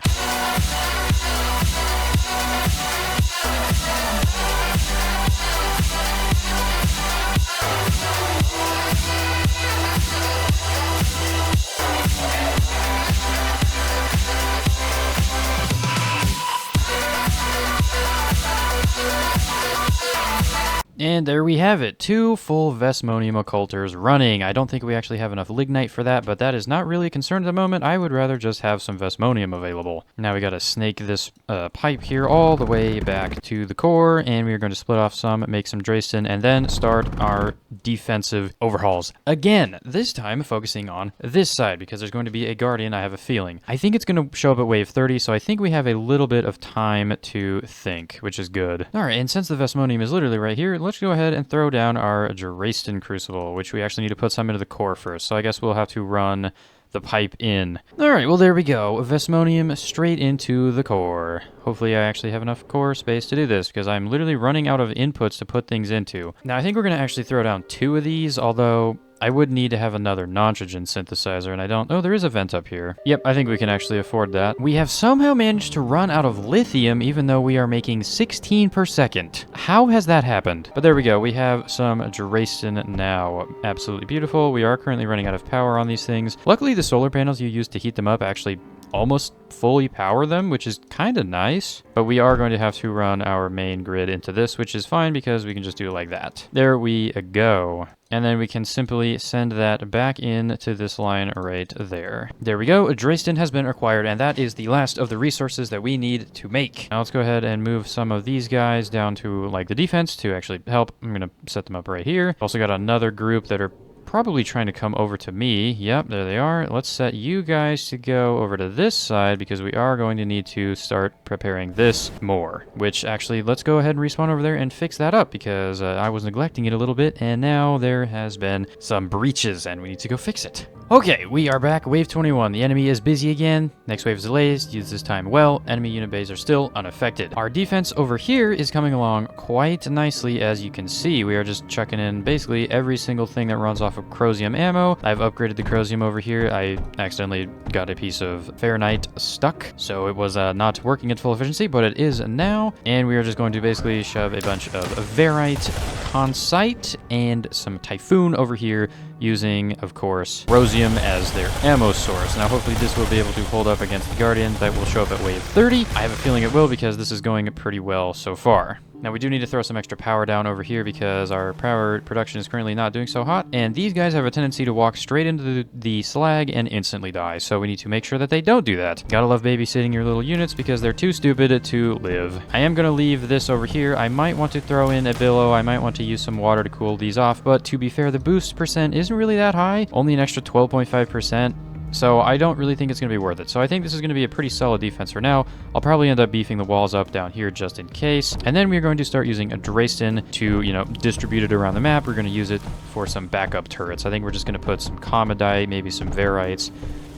And there we have it, 2 full Vesmonium occulters running. I don't think we actually have enough lignite for that, but that is not really a concern at the moment. I would rather just have some Vesmonium available. Now we gotta snake this pipe here all the way back to the core, and we're going to split off some, make some Drayson, and then start our defensive overhauls. Again, this time focusing on this side, because there's going to be a Guardian, I have a feeling. I think it's going to show up at wave 30, so I think we have a little bit of time to think, which is good. Alright, and since the Vesmonium is literally right here, let's go ahead and throw down our Drayson Crucible, which we actually need to put some into the core first, so I guess we'll have to run the pipe in. Alright, well there we go. Vesmonium straight into the core. Hopefully I actually have enough core space to do this, because I'm literally running out of inputs to put things into. Now I think we're going to actually throw down 2 of these, although I would need to have another nitrogen synthesizer, and I don't... Oh, there is a vent up here. Yep, I think we can actually afford that. We have somehow managed to run out of lithium, even though we are making 16 per second. How has that happened? But there we go. We have some Drayson now. Absolutely beautiful. We are currently running out of power on these things. Luckily, the solar panels you use to heat them up actually almost fully power them, which is kind of nice. But we are going to have to run our main grid into this, which is fine because we can just do it like that. There we go. And then we can simply send that back into this line right there. There we go. Drayson has been acquired, and that is the last of the resources that we need to make. Now let's go ahead and move some of these guys down to like the defense to actually help. I'm going to set them up right here. Also got another group that are probably trying to come over to me. Yep, there they are. Let's set you guys to go over to this side because we are going to need to start preparing this more. Which actually, let's go ahead and respawn over there and fix that up because I was neglecting it a little bit and now there has been some breaches and we need to go fix it. Okay, we are back. Wave 21. The enemy is busy again. Next wave is delays. Use this time well. Enemy unit bays are still unaffected. Our defense over here is coming along quite nicely, as you can see. We are just chucking in basically every single thing that runs off of Chromium ammo. I've upgraded the Chromium over here. I accidentally got a piece of Fahrenheit stuck, so it was not working at full efficiency, but it is now. And we are just going to basically shove a bunch of Verite, Consite, and some Typhoon over here, using, of course, Rosium as their ammo source. Now, hopefully this will be able to hold up against the Guardian. That will show up at wave 30. I have a feeling it will because this is going pretty well so far. Now, we do need to throw some extra power down over here because our power production is currently not doing so hot, and these guys have a tendency to walk straight into the slag and instantly die, so we need to make sure that they don't do that. Gotta love babysitting your little units because they're too stupid to live. I am gonna leave this over here. I might want to throw in a billow. I might want to use some water to cool these off, but to be fair, the boost percent isn't really that high. Only an extra 12.5%. So I don't really think it's going to be worth it. So I think this is going to be a pretty solid defense for now. I'll probably end up beefing the walls up down here just in case. And then we're going to start using a Drayson to, distribute it around the map. We're going to use it for some backup turrets. I think we're just going to put some Commodite, maybe some Verites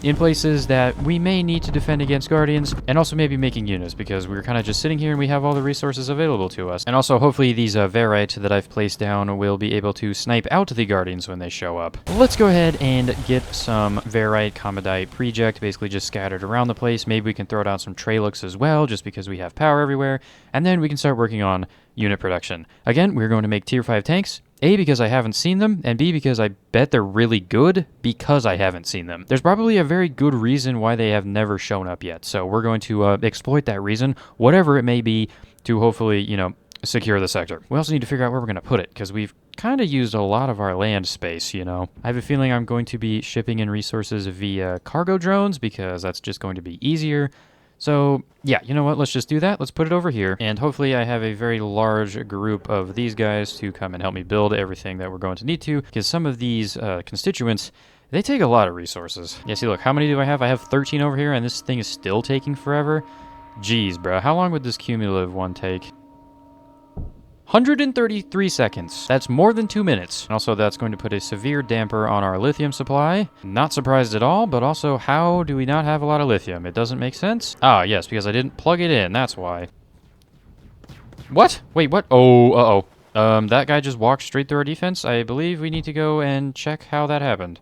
in places that we may need to defend against Guardians, and also maybe making units because we're kind of just sitting here and we have all the resources available to us. And also hopefully these Verite that I've placed down will be able to snipe out the Guardians when they show up. Let's go ahead and get some Verite, Commodite, Project, basically just scattered around the place. Maybe we can throw down some Tralux as well, just because we have power everywhere, and then we can start working on unit production. Again, we're going to make tier 5 tanks, A, because I haven't seen them, and B, because I bet they're really good because I haven't seen them. There's probably a very good reason why they have never shown up yet, so we're going to exploit that reason, whatever it may be, to hopefully, you know, secure the sector. We also need to figure out where we're going to put it, because we've kind of used a lot of our land space, you know. I have a feeling I'm going to be shipping in resources via cargo drones, because that's just going to be easier. So, yeah, you know what? Let's just do that. Let's put it over here. And hopefully I have a very large group of these guys to come and help me build everything that we're going to need to, because some of these constituents, they take a lot of resources. Yeah, see, look, how many do I have? I have 13 over here, and this thing is still taking forever. Jeez, bro. How long would this cumulative one take? 133 seconds. That's more than 2 minutes. And also, that's going to put a severe damper on our lithium supply. Not surprised at all, but also, how do we not have a lot of lithium? It doesn't make sense. Ah, yes, because I didn't plug it in. That's why. What? Wait, what? Oh, uh-oh. That guy just walked straight through our defense. I believe we need to go and check how that happened.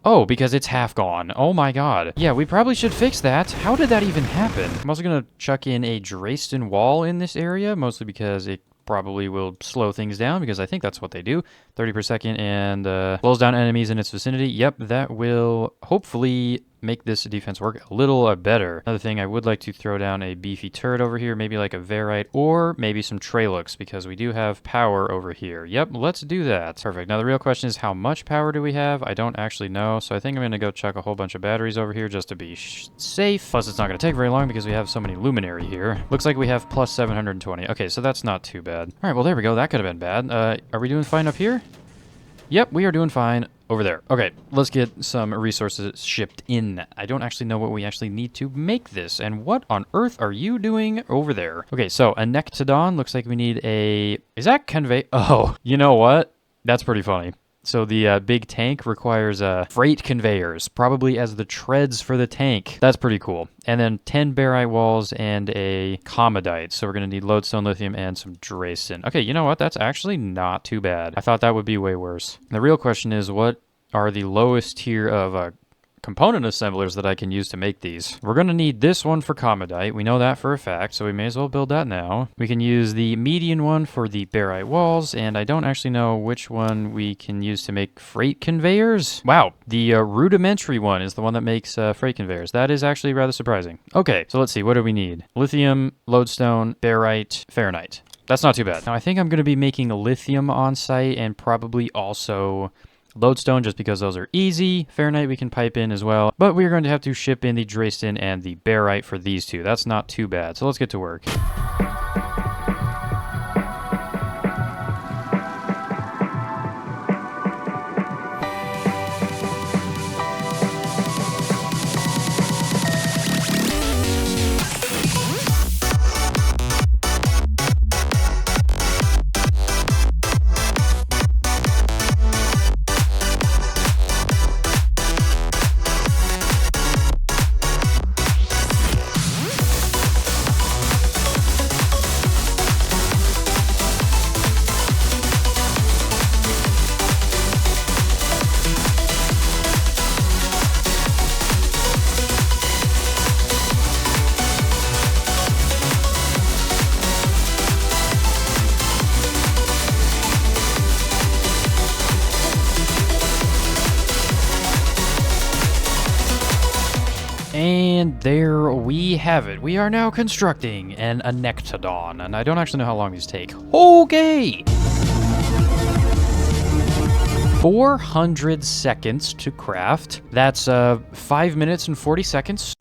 Oh, because it's half gone. Oh my god. Yeah, we probably should fix that. How did that even happen? I'm also going to chuck in a Dresden wall in this area, mostly because it probably will slow things down, because I think that's what they do. 30 per second, and slows down enemies in its vicinity. Yep, that will hopefully make this defense work a little better. Another thing, I would like to throw down a beefy turret over here, maybe like a Varite, or maybe some Tralux, because we do have power over here. Yep, let's do that. Perfect. Now the real question is, how much power do we have? I don't actually know, so I think I'm going to go chuck a whole bunch of batteries over here just to be safe. Plus, it's not going to take very long because we have so many luminary here. Looks like we have plus 720. Okay, so that's not too bad. All right, well, there we go. That could have been bad. Are we doing fine up here? Yep, we are doing fine over there. Okay, let's get some resources shipped in. I don't actually know what we actually need to make this, and what on earth are you doing over there? Okay, so a Nectodon. Looks like we need a... Is that convey... Oh, you know what? That's pretty funny. So the big tank requires freight conveyors, probably as the treads for the tank. That's pretty cool. And then 10 barite walls and a commodite. So we're going to need lodestone, lithium, and some Dresden. Okay, you know what? That's actually not too bad. I thought that would be way worse. The real question is, what are the lowest tier of component assemblers that I can use to make these? We're going to need this one for commodite. We know that for a fact, so we may as well build that now. We can use the median one for the barite walls, and I don't actually know which one we can use to make freight conveyors. Wow, the rudimentary one is the one that makes freight conveyors. That is actually rather surprising. Okay, so let's see. What do we need? Lithium, lodestone, barite, ferrite. That's not too bad. Now, I think I'm going to be making lithium on site, and probably also lodestone, just because those are easy. Fahrenheit we can pipe in as well, but we're going to have to ship in the Dresden and the barite for these two. That's not too bad, so let's get to work. And there we have it. We are now constructing a Nectodon, and I don't actually know how long these take. Okay! 400 seconds to craft. That's 5 minutes and 40 seconds.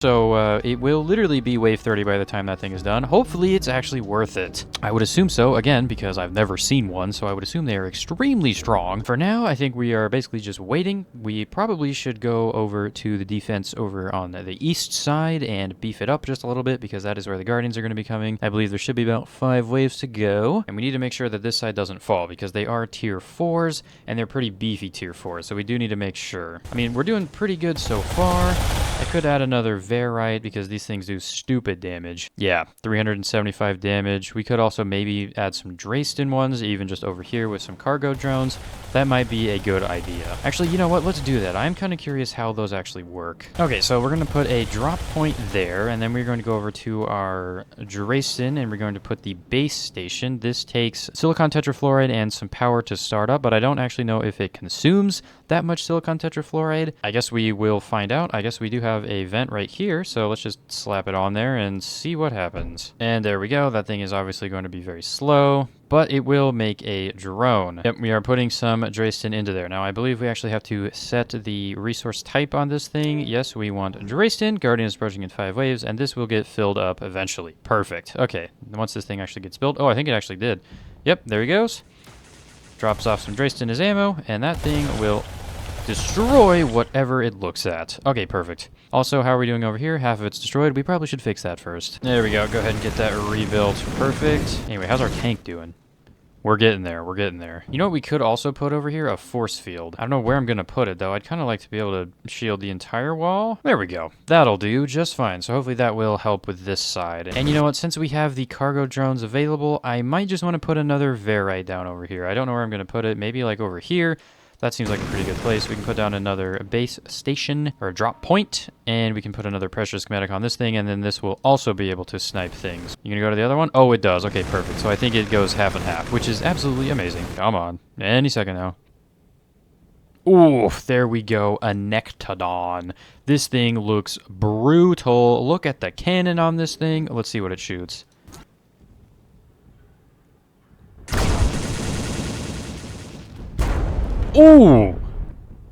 So it will literally be wave 30 by the time that thing is done. Hopefully it's actually worth it. I would assume so, again, because I've never seen one, so I would assume they are extremely strong. For now, I think we are basically just waiting. We probably should go over to the defense over on the east side and beef it up just a little bit, because that is where the Guardians are going to be coming. I believe there should be about 5 waves to go. And we need to make sure that this side doesn't fall, because they are tier 4s, and they're pretty beefy tier 4s, so we do need to make sure. I mean, we're doing pretty good so far. I could add another Varite because these things do stupid damage. Yeah, 375 damage. We could also maybe add some Dresden ones, even just over here with some cargo drones. That might be a good idea. Actually, you know what? Let's do that. I'm kind of curious how those actually work. Okay, so we're going to put a drop point there, and then we're going to go over to our Dresden, and we're going to put the base station. This takes silicon tetrafluoride and some power to start up, but I don't actually know if it consumes that much silicon tetrafluoride. I guess we will find out. I guess we do have a vent right here, so let's just slap it on there and see what happens. And there we go. That thing is obviously going to be very slow, but it will make a drone. Yep, we are putting some Dresden into there. Now, I believe we actually have to set the resource type on this thing. Yes, we want Dresden. Guardian is approaching in 5 waves, and this will get filled up eventually. Perfect. Okay, once this thing actually gets built. Oh, I think it actually did. Yep, there he goes. Drops off some Dresden as ammo, and that thing will destroy whatever it looks at. Okay, perfect. Also, how are we doing over here? Half of it's destroyed. We probably should fix that first. There we go. Go ahead and get that rebuilt. Perfect. Anyway, how's our tank doing? We're getting there. We're getting there. You know what we could also put over here? A force field. I don't know where I'm going to put it, though. I'd kind of like to be able to shield the entire wall. There we go. That'll do just fine. So hopefully that will help with this side. And you know what? Since we have the cargo drones available, I might just want to put another Varite down over here. I don't know where I'm going to put it. Maybe like over here. That seems like a pretty good place. We can put down another base station or a drop point, and we can put another pressure schematic on this thing, and then this will also be able to snipe things. You gonna go to the other one? Oh, it does. Okay, perfect. So I think it goes half and half, which is absolutely amazing. Come on. Any second now. Ooh, there we go. A Nectodon. This thing looks brutal. Look at the cannon on this thing. Let's see what it shoots. Ooh!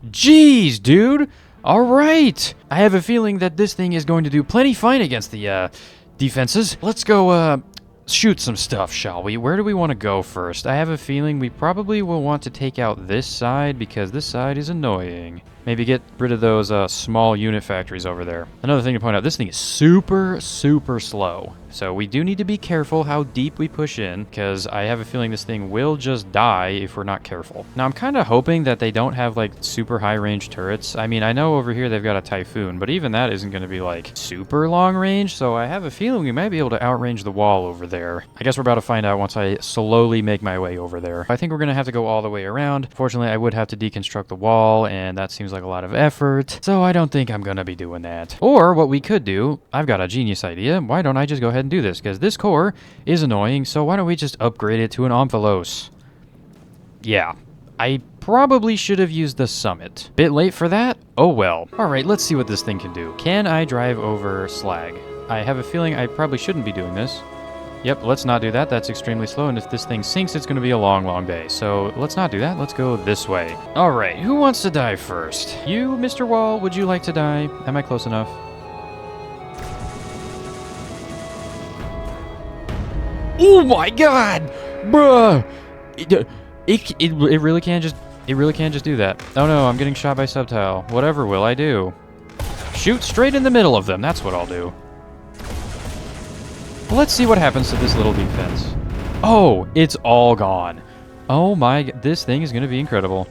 Jeez, dude! Alright! I have a feeling that this thing is going to do plenty fine against the, defenses. Let's go, shoot some stuff, shall we? Where do we want to go first? I have a feeling we probably will want to take out this side because this side is annoying. Maybe get rid of those small unit factories over there. Another thing to point out, this thing is super, super slow. So we do need to be careful how deep we push in, because I have a feeling this thing will just die if we're not careful. Now, I'm kind of hoping that they don't have, like, super high-range turrets. I mean, I know over here they've got a Typhoon, but even that isn't going to be, like, super long-range, so I have a feeling we might be able to outrange the wall over there. I guess we're about to find out once I slowly make my way over there. I think we're going to have to go all the way around. Fortunately, I would have to deconstruct the wall, and that seems like a lot of effort, so I don't think I'm going to be doing that. Or what we could do, I've got a genius idea. Why don't I just go ahead and do this? Because this core is annoying, so why don't we just upgrade it to an Omphalos? Yeah, I probably should have used the Summit. Bit late for that? Oh well. Alright, let's see what this thing can do. Can I drive over slag? I have a feeling I probably shouldn't be doing this. Yep, let's not do that. That's extremely slow, and if this thing sinks, it's going to be a long, long day. So let's not do that. Let's go this way. Alright, who wants to die first? You, Mr. Wall, would you like to die? Am I close enough? Oh my god! Bruh! It really can't just do that. Oh no, I'm getting shot by Subtile. Whatever will I do? Shoot straight in the middle of them. That's what I'll do. Let's see what happens to this little defense. Oh, it's all gone. Oh my, this thing is going to be incredible.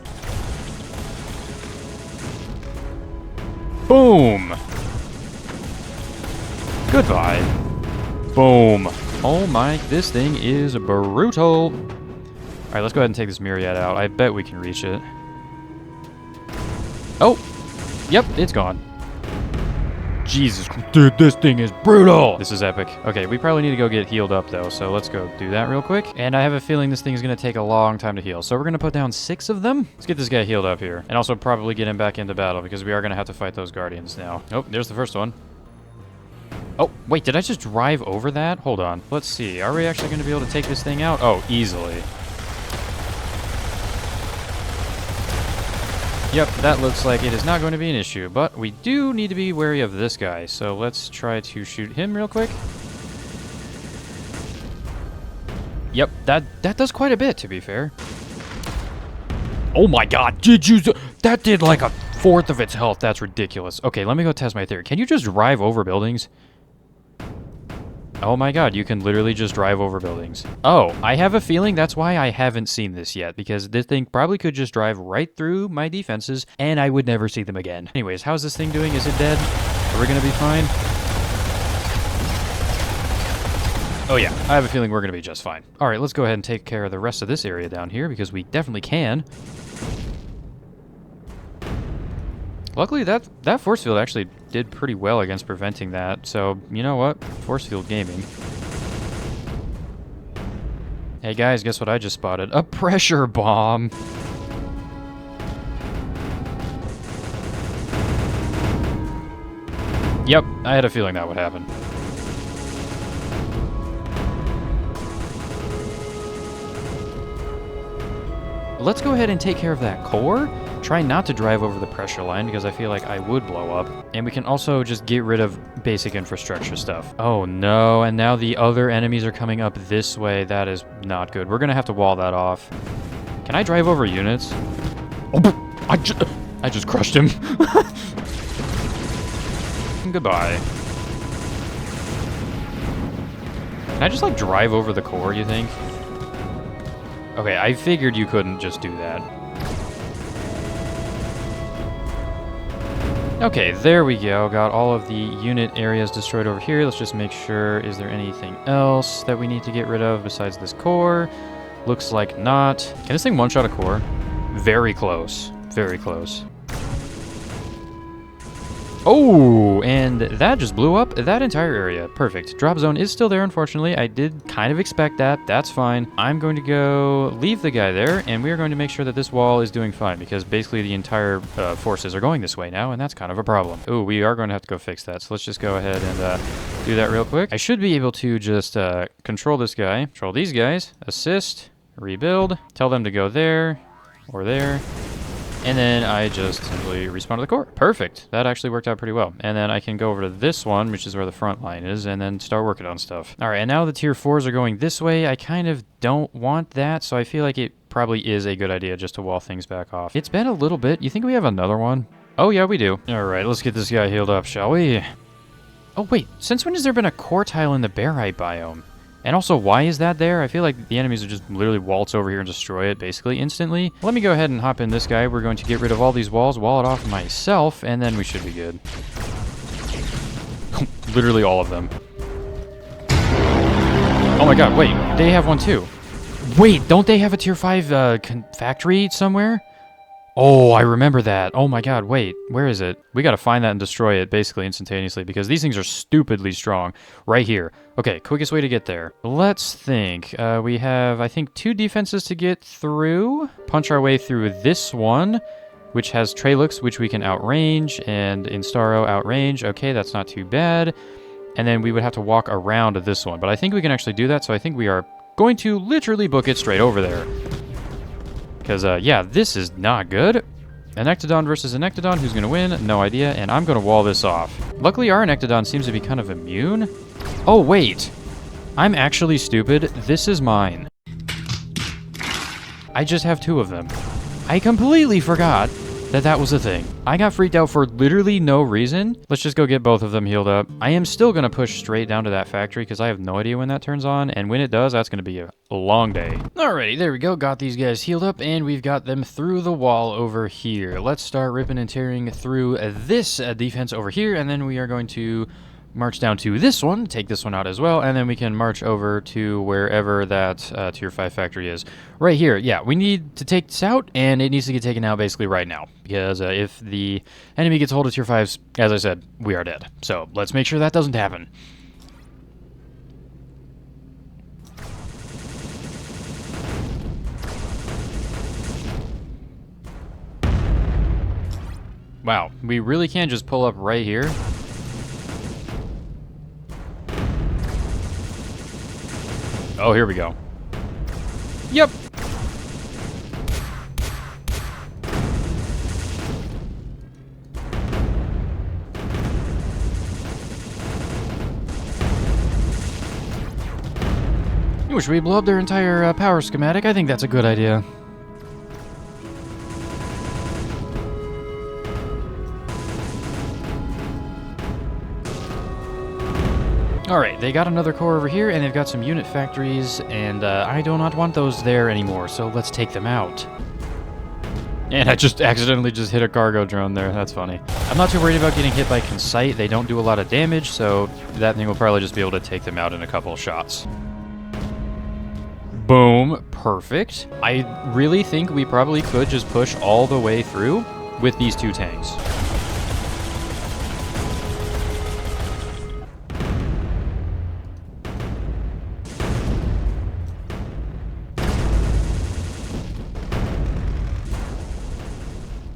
Boom. Goodbye. Boom. Oh my, this thing is brutal. Alright, let's go ahead and take this Myriad out. I bet we can reach it. Oh! Yep, it's gone. Jesus, dude, this thing is brutal! This is epic. Okay, we probably need to go get healed up, though, so let's go do that real quick. And I have a feeling this thing is going to take a long time to heal, so we're going to put down 6 of them. Let's get this guy healed up here. And also probably get him back into battle, because we are going to have to fight those Guardians now. Oh, there's the first one. Oh, wait, did I just drive over that? Hold on. Let's see. Are we actually going to be able to take this thing out? Oh, easily. Yep, that looks like it is not going to be an issue, but we do need to be wary of this guy, so let's try to shoot him real quick. Yep, that does quite a bit, to be fair. Oh my god, did you... That did like a fourth of its health. That's ridiculous. Okay, let me go test my theory. Can you just drive over buildings? Oh my god, you can literally just drive over buildings. Oh, I have a feeling that's why I haven't seen this yet, because this thing probably could just drive right through my defenses, and I would never see them again. Anyways, how's this thing doing? Is it dead? Are we going to be fine? Oh yeah, I have a feeling we're going to be just fine. All right, let's go ahead and take care of the rest of this area down here because we definitely can. Luckily, that force field actually did pretty well against preventing that. So, you know what? Force field gaming. Hey guys, guess what I just spotted? A pressure bomb! Yep, I had a feeling that would happen. Let's go ahead and take care of that core. Try not to drive over the pressure line because I feel like I would blow up. And we can also just get rid of basic infrastructure stuff. Oh no, and now the other enemies are coming up this way. That is not good. We're gonna have to wall that off. Can I drive over units? Oh, I just crushed him. Goodbye. Can I just like drive over the core, you think? Okay, I figured you couldn't just do that. Okay, there we go. Got all of the unit areas destroyed over here. Let's just make sure, is there anything else that we need to get rid of besides this core? Looks like not. Can this thing one-shot a core? Very close. Very close. Oh, and that just blew up that entire area. Perfect. Drop zone is still there, unfortunately. I did kind of expect that. That's fine. I'm going to go leave the guy there, and we are going to make sure that this wall is doing fine, because basically the entire forces are going this way now, and that's kind of a problem. Oh, we are going to have to go fix that, so let's just go ahead and do that real quick. I should be able to just control this guy, control these guys, assist, rebuild, tell them to go there, or there. And then I just simply respawn to the core. Perfect. That actually worked out pretty well. And then I can go over to this one, which is where the front line is, and then start working on stuff. All right, and now the tier 4s are going this way. I kind of don't want that, so I feel like it probably is a good idea just to wall things back off. It's been a little bit. You think we have another one? Oh, yeah, we do. All right, let's get this guy healed up, shall we? Oh, wait. Since when has there been a core tile in the barite biome? And also, why is that there? I feel like the enemies would just literally waltz over here and destroy it basically instantly. Let me go ahead and hop in this guy. We're going to get rid of all these walls, wall it off myself, and then we should be good. Literally all of them. Oh my god, wait. They have one too. Wait, don't they have a tier 5 factory somewhere? Oh, I remember that. Oh my god, wait. Where is it? We gotta find that and destroy it basically instantaneously because these things are stupidly strong. Right here. Okay, quickest way to get there. Let's think. We have, I think, 2 defenses to get through. Punch our way through this one, which has Tralux, which we can outrange, and Instaro outrange. Okay, that's not too bad. And then we would have to walk around this one. But I think we can actually do that, so I think we are going to literally book it straight over there. Because, yeah, this is not good. An Ectodon versus an Ectodon. Who's going to win? No idea. And I'm going to wall this off. Luckily, our Ectodon seems to be kind of immune. Oh, wait. I'm actually stupid. This is mine. I just have 2 of them. I completely forgot that that was a thing. I got freaked out for literally no reason. Let's just go get both of them healed up. I am still going to push straight down to that factory because I have no idea when that turns on. And when it does, that's going to be a long day. Alrighty, there we go. Got these guys healed up and we've got them through the wall over here. Let's start ripping and tearing through this defense over here. And then we are going to march down to this one, take this one out as well, and then we can march over to wherever that tier 5 factory is. Right here, yeah, we need to take this out, and it needs to get taken out basically right now, because if the enemy gets hold of tier 5s, as I said, we are dead. So let's make sure that doesn't happen. Wow, we really can't just pull up right here. Oh, here we go. Yep. Should we blow up their entire power schematic? I think that's a good idea. Alright, they got another core over here, and they've got some unit factories, and I do not want those there anymore, so let's take them out. And I just accidentally just hit a cargo drone there. That's funny. I'm not too worried about getting hit by Concite. They don't do a lot of damage, so that thing will probably just be able to take them out in a couple of shots. Boom. Perfect. I really think we probably could just push all the way through with these two tanks.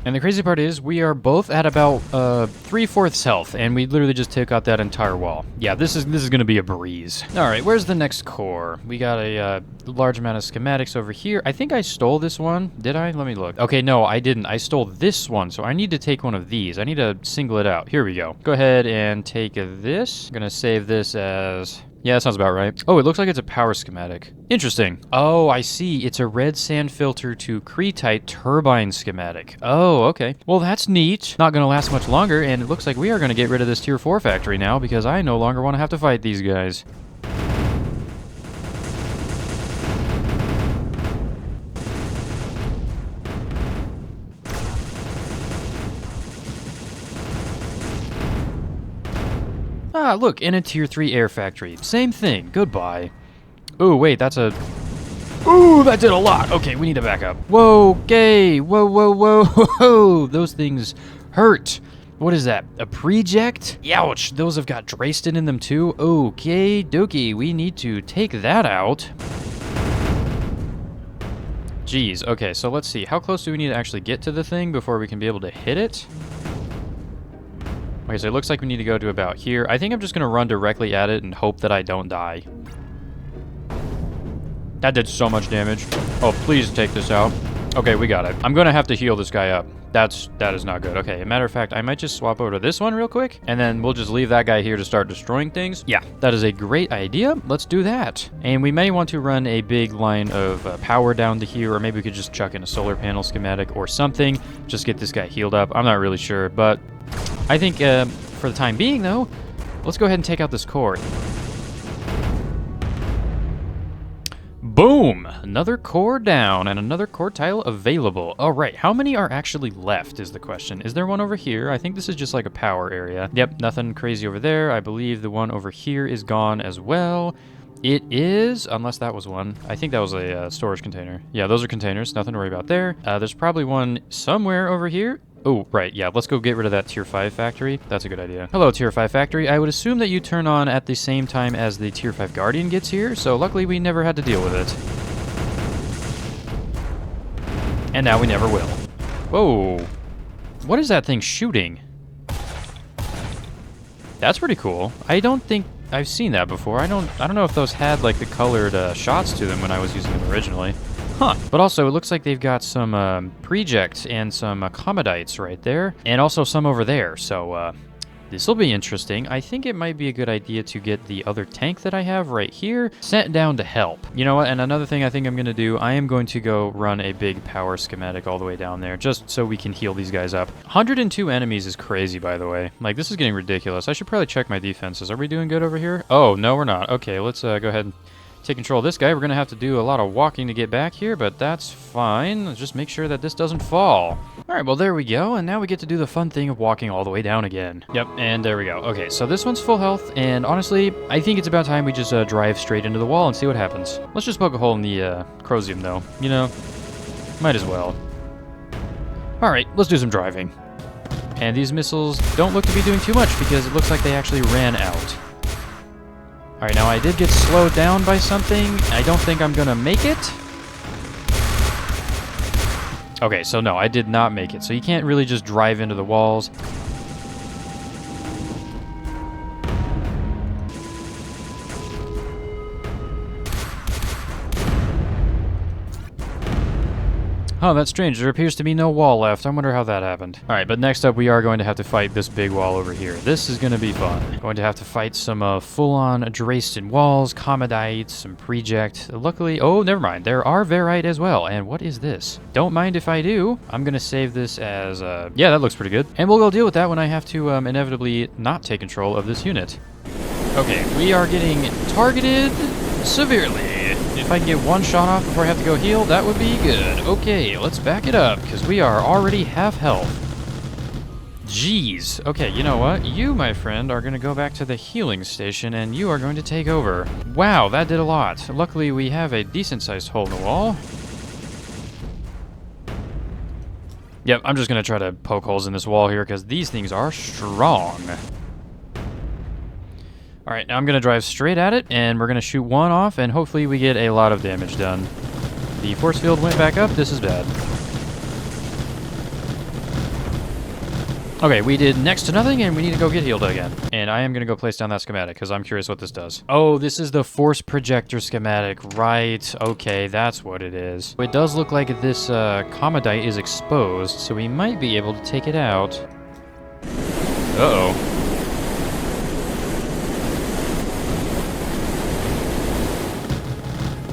And the crazy part is, we are both at about 3/4 health, and we literally just took out that entire wall. Yeah, this is going to be a breeze. All right, where's the next core? We got a large amount of schematics over here. I think I stole this one. Did I? Let me look. Okay, no, I didn't. I stole this one, so I need to take one of these. I need to single it out. Here we go. Go ahead and take this. I'm going to save this as... Yeah, that sounds about right. Oh, it looks like it's a power schematic. Interesting. Oh, I see. It's a red sand filter to Cretite turbine schematic. Oh, okay. Well, that's neat. Not going to last much longer, and it looks like we are going to get rid of this tier 4 factory now because I no longer want to have to fight these guys. Ah, look, in a tier 3 air factory. Same thing. Goodbye. Ooh, wait, that's a... Ooh, that did a lot. Okay, we need to back up. Whoa, gay. Whoa, whoa, whoa, whoa. Those things hurt. What is that? A project? Ouch, those have got Draysten in them too. Okay, dokie, we need to take that out. Jeez, okay, so let's see. How close do we need to actually get to the thing before we can be able to hit it? Okay, so it looks like we need to go to about here. I think I'm just going to run directly at it and hope that I don't die. That did so much damage. Oh, please take this out. Okay, we got it. I'm going to have to heal this guy up. That is not good. Okay, a matter of fact, I might just swap over to this one real quick, and then we'll just leave that guy here to start destroying things. Yeah, that is a great idea. Let's do that. And we may want to run a big line of power down to here, or maybe we could just chuck in a solar panel schematic or something. Just get this guy healed up. I'm not really sure, but I think for the time being, though, let's go ahead and take out this core. Boom! Another core down and another core tile available. All right, how many are actually left is the question. Is there one over here? I think this is just like a power area. Yep, nothing crazy over there. I believe the one over here is gone as well. It is, unless that was one. I think that was a storage container. Yeah, those are containers. Nothing to worry about there. There's probably one somewhere over here. Oh, right, yeah, let's go get rid of that tier 5 factory. That's a good idea. Hello, tier 5 factory. I would assume that you turn on at the same time as the tier 5 guardian gets here, so luckily we never had to deal with it. And now we never will. Whoa. What is that thing shooting? That's pretty cool. I don't think I've seen that before. I don't know if those had like the colored shots to them when I was using them originally. Huh. But also, it looks like they've got some projects and some commodites right there, and also some over there. So this will be interesting. I think it might be a good idea to get the other tank that I have right here sent down to help. You know what? And another thing I think I'm going to do, I am going to go run a big power schematic all the way down there, just so we can heal these guys up. 102 enemies is crazy, by the way. Like, this is getting ridiculous. I should probably check my defenses. Are we doing good over here? Oh, no, we're not. Okay, let's go ahead and take control of this guy. We're going to have to do a lot of walking to get back here, but that's fine. Let's just make sure that this doesn't fall. All right, well, there we go. And now we get to do the fun thing of walking all the way down again. Yep, and there we go. Okay, so this one's full health, and honestly, I think it's about time we just drive straight into the wall and see what happens. Let's just poke a hole in the Crosium, though. You know, might as well. All right, let's do some driving. And these missiles don't look to be doing too much because it looks like they actually ran out. All right, now I did get slowed down by something. I don't think I'm gonna make it. Okay, so no, I did not make it. So you can't really just drive into the walls. Oh, that's strange. There appears to be no wall left. I wonder how that happened. All right, but next up, we are going to have to fight this big wall over here. This is going to be fun. Going to have to fight some full-on Draysten walls, Commodites, some Project. Luckily, oh, never mind. There are Verite as well. And what is this? Don't mind if I do. I'm going to save this as, yeah, that looks pretty good. And we'll go deal with that when I have to inevitably not take control of this unit. Okay, we are getting targeted severely. If I can get one shot off before I have to go heal, that would be good. Okay, let's back it up, because we are already half health. Jeez. Okay, you know what? You, my friend, are going to go back to the healing station, and you are going to take over. Wow, that did a lot. Luckily, we have a decent-sized hole in the wall. Yep, I'm just going to try to poke holes in this wall here, because these things are strong. Alright, now I'm going to drive straight at it, and we're going to shoot one off, and hopefully we get a lot of damage done. The force field went back up. This is bad. Okay, we did next to nothing, and we need to go get healed again. And I am going to go place down that schematic, because I'm curious what this does. Oh, this is the force projector schematic. Right. Okay, that's what it is. It does look like this Commodite is exposed, so we might be able to take it out. Uh-oh.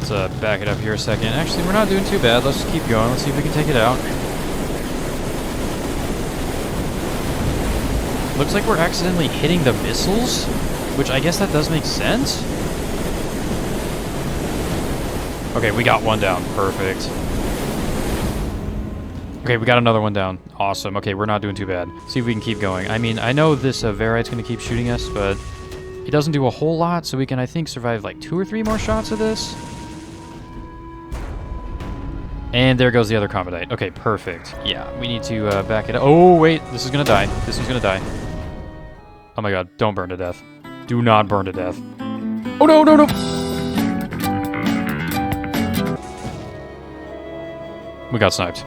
Let's back it up here a second. Actually, we're not doing too bad. Let's just keep going. Let's see if we can take it out. Looks like we're accidentally hitting the missiles, which I guess that does make sense. Okay, we got one down. Perfect. Okay, we got another one down. Awesome. Okay, we're not doing too bad. See if we can keep going. I mean, I know this Varite's going to keep shooting us, but it doesn't do a whole lot, so we can, I think, survive like 2 or 3 more shots of this. And there goes the other Commodite. Okay, perfect. Yeah, we need to back it up. Oh, wait. This is going to die. This is going to die. Oh my god, don't burn to death. Do not burn to death. Oh no, no, no! We got sniped.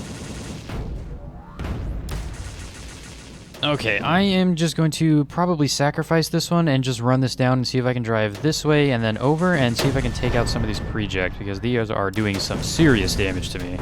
Okay, I am just going to probably sacrifice this one and just run this down and see if I can drive this way and then over and see if I can take out some of these project, because these are doing some serious damage to me.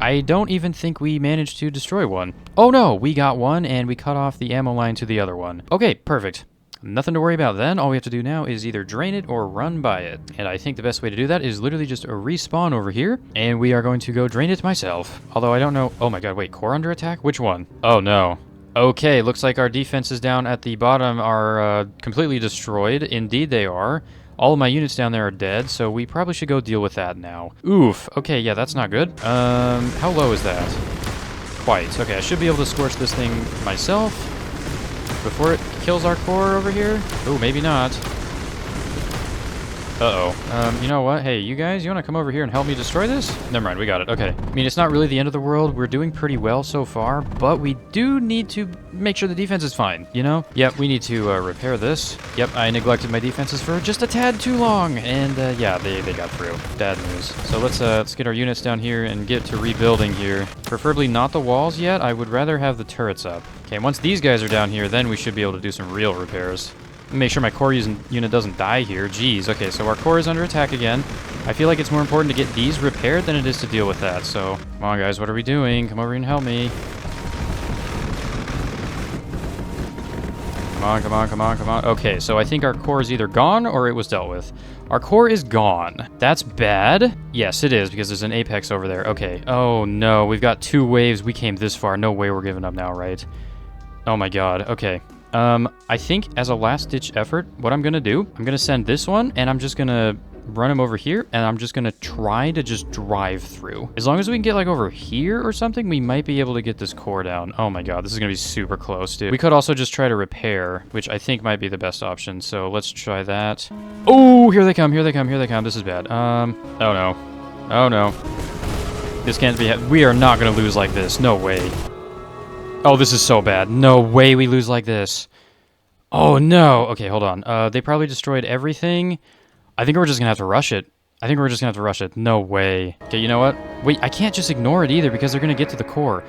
I don't even think we managed to destroy one. Oh no, we got one and we cut off the ammo line to the other one. Okay, perfect. Nothing to worry about then. All we have to do now is either drain it or run by it. And I think the best way to do that is literally just a respawn over here. And we are going to go drain it myself. Although I don't know. Oh my god, wait, core under attack? Which one? Oh no. Okay, looks like our defenses down at the bottom are completely destroyed. Indeed they are. All of my units down there are dead, so we probably should go deal with that now. Oof. Okay, yeah, that's not good. How low is that? Quite. Okay, I should be able to scorch this thing myself before it kills our core over here. Oh, maybe not. Uh-oh. You know what? Hey, you guys, you want to come over here and help me destroy this? Never mind, we got it. Okay. I mean, it's not really the end of the world. We're doing pretty well so far, but we do need to make sure the defense is fine, you know? Yep, we need to repair this. Yep, I neglected my defenses for just a tad too long, and yeah, they got through. Bad news. So let's get our units down here and get to rebuilding here. Preferably not the walls yet. I would rather have the turrets up. Okay, once these guys are down here, then we should be able to do some real repairs. Make sure my core unit doesn't die here. Jeez. Okay, so our core is under attack again. I feel like it's more important to get these repaired than it is to deal with that. So, come on, guys. What are we doing? Come over here and help me. Come on, come on, come on, come on. Okay, so I think our core is either gone or it was dealt with. Our core is gone. That's bad. Yes, it is, because there's an apex over there. Okay. Oh, no. We've got 2 waves. We came this far. No way we're giving up now, right? Oh, my God. Okay. I think as a last-ditch effort, what I'm going to do, I'm going to send this one, and I'm just going to run him over here, and I'm just going to try to just drive through. As long as we can get, like, over here or something, we might be able to get this core down. Oh, my God, this is going to be super close, dude. We could also just try to repair, which I think might be the best option, so let's try that. Oh, here they come, here they come, here they come. This is bad. Oh, no. Oh, no. This can't be... We are not going to lose like this. No way. Oh, this is so bad. No way we lose like this. Oh, no. Okay, hold on. They probably destroyed everything. I think we're just going to have to rush it. I think we're just going to have to rush it. No way. Okay, you know what? Wait, I can't just ignore it either because they're going to get to the core.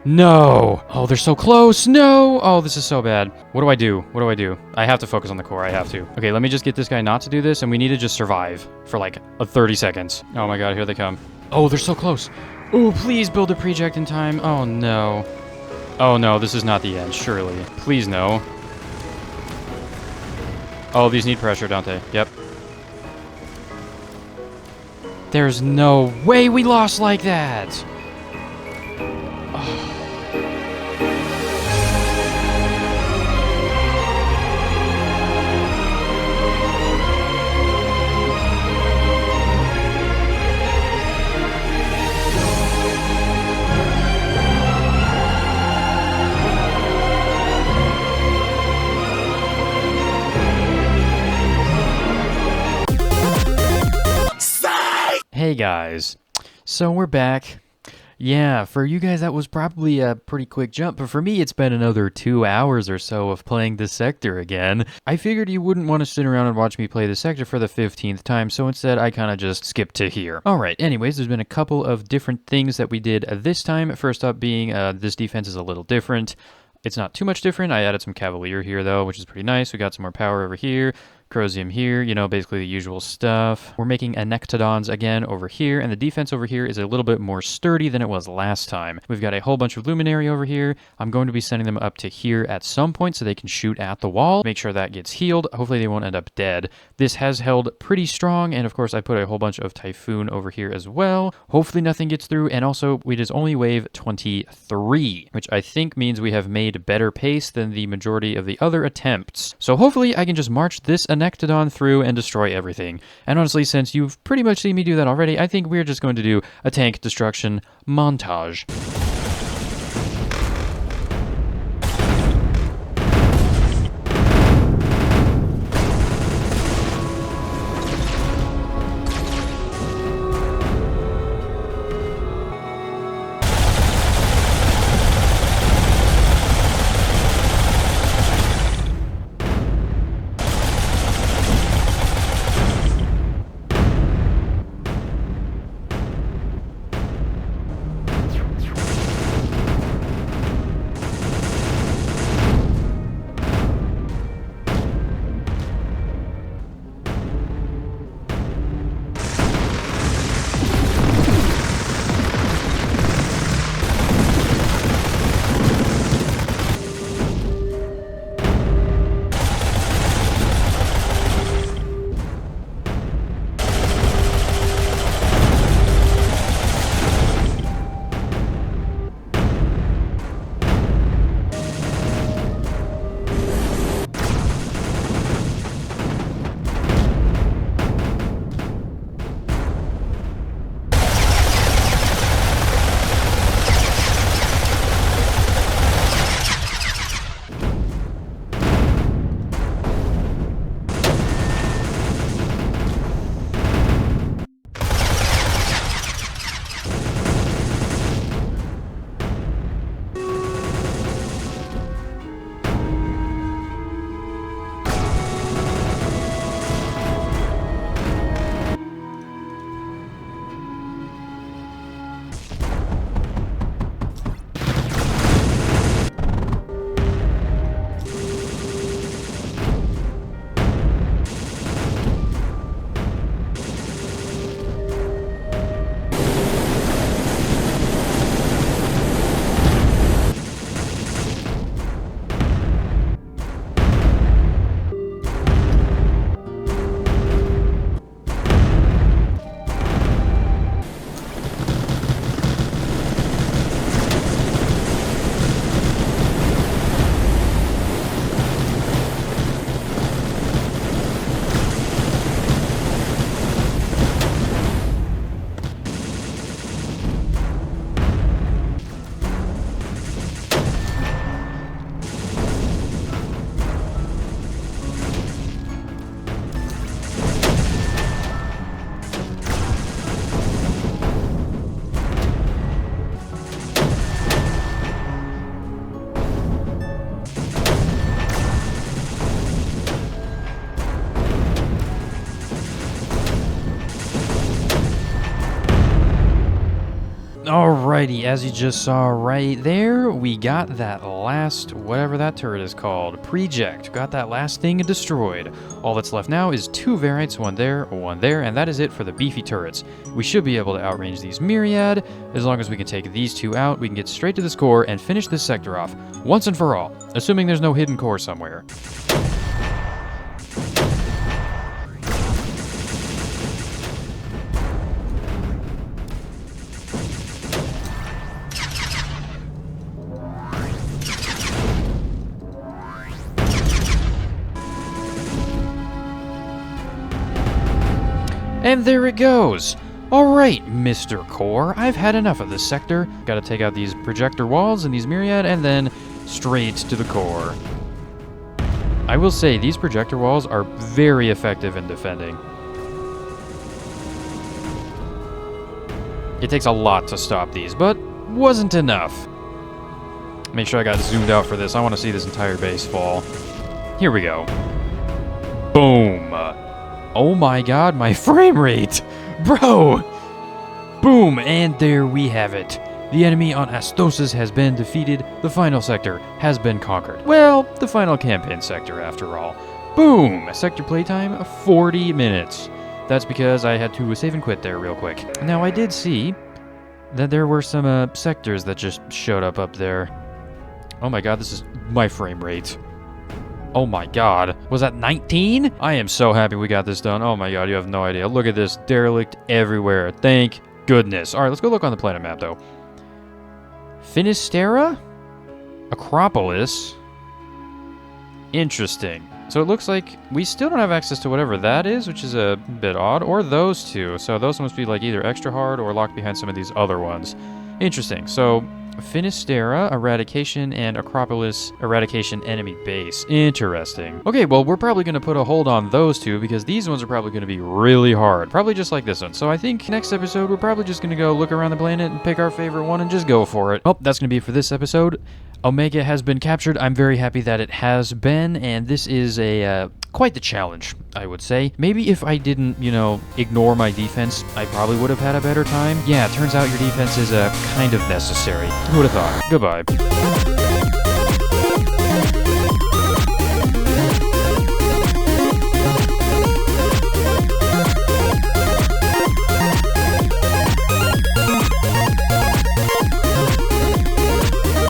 No. Oh, they're so close. No. Oh, this is so bad. What do I do? What do I do? I have to focus on the core. I have to. Okay, let me just get this guy not to do this, and we need to just survive for like 30 seconds. Oh, my God. Here they come. Oh, they're so close. Oh, please build a project in time. Oh, no. Oh no, this is not the end, surely. Please no. Oh, these need pressure, don't they? Yep. There's no way we lost like that! Oh. Hey guys, so we're back. Yeah, for you guys that was probably a pretty quick jump, but for me it's been another 2 hours or so of playing this sector again. I figured you wouldn't want to sit around and watch me play this sector for the 15th time, so instead I kind of just skipped to here. Alright, anyways, there's been a couple of different things that we did this time. First up being this defense is a little different. It's not too much different. I added some Cavalier here, though, which is pretty nice. We got some more power over here. Crosium here, basically the usual stuff. We're making Anectodons again over here, and the defense over here is a little bit more sturdy than it was last time. We've got a whole bunch of Luminary over here. I'm going to be sending them up to here at some point so they can shoot at the wall. Make sure that gets healed. Hopefully they won't end up dead. This has held pretty strong, and of course I put a whole bunch of Typhoon over here as well. Hopefully nothing gets through, and also it is only wave 23, which I think means we have made better pace than the majority of the other attempts. So hopefully I can just march this Anectodon through and destroy everything. And honestly, since you've pretty much seen me do that already, I think we're just going to do a tank destruction montage. Alrighty, as you just saw right there, we got that last, whatever that turret is called, Project. Got that last thing destroyed. All that's left now is 2 variants, one there, and that is it for the beefy turrets. We should be able to outrange these Myriad. As long as we can take these 2 out, we can get straight to this core and finish this sector off, once and for all, assuming there's no hidden core somewhere. And there it goes! Alright, Mr. Core, I've had enough of this sector. Gotta take out these projector walls and these Myriad, and then straight to the core. I will say, these projector walls are very effective in defending. It takes a lot to stop these, but wasn't enough. Make sure I got zoomed out for this. I want to see this entire base fall. Here we go. Boom. Oh my god, my frame rate. Bro. Boom, and there we have it. The enemy on Asthosus has been defeated. The final sector has been conquered. Well, the final campaign sector after all. Boom. Sector playtime, 40 minutes. That's because I had to save and quit there real quick. Now, I did see that there were some sectors that just showed up there. Oh my god, this is my frame rate. Oh my god. Was that 19? I am so happy we got this done. Oh my god, you have no idea. Look at this. Derelict everywhere. Thank goodness. Alright, let's go look on the planet map, though. Finisterra? Acropolis? Interesting. So it looks like we still don't have access to whatever that is, which is a bit odd. Or those two. So those must be like either extra hard or locked behind some of these other ones. Interesting. So Finisterra, Eradication, and Acropolis, Eradication enemy base. Interesting. Okay, well, we're probably going to put a hold on those two because these ones are probably going to be really hard. Probably just like this one. So I think next episode, we're probably just going to go look around the planet and pick our favorite one and just go for it. Oh, that's going to be it for this episode. Omega has been captured. I'm very happy that it has been, and this is a quite the challenge, I would say. Maybe if I didn't, ignore my defense, I probably would have had a better time. Yeah, it turns out your defense is kind of necessary. Who would have thought? Goodbye.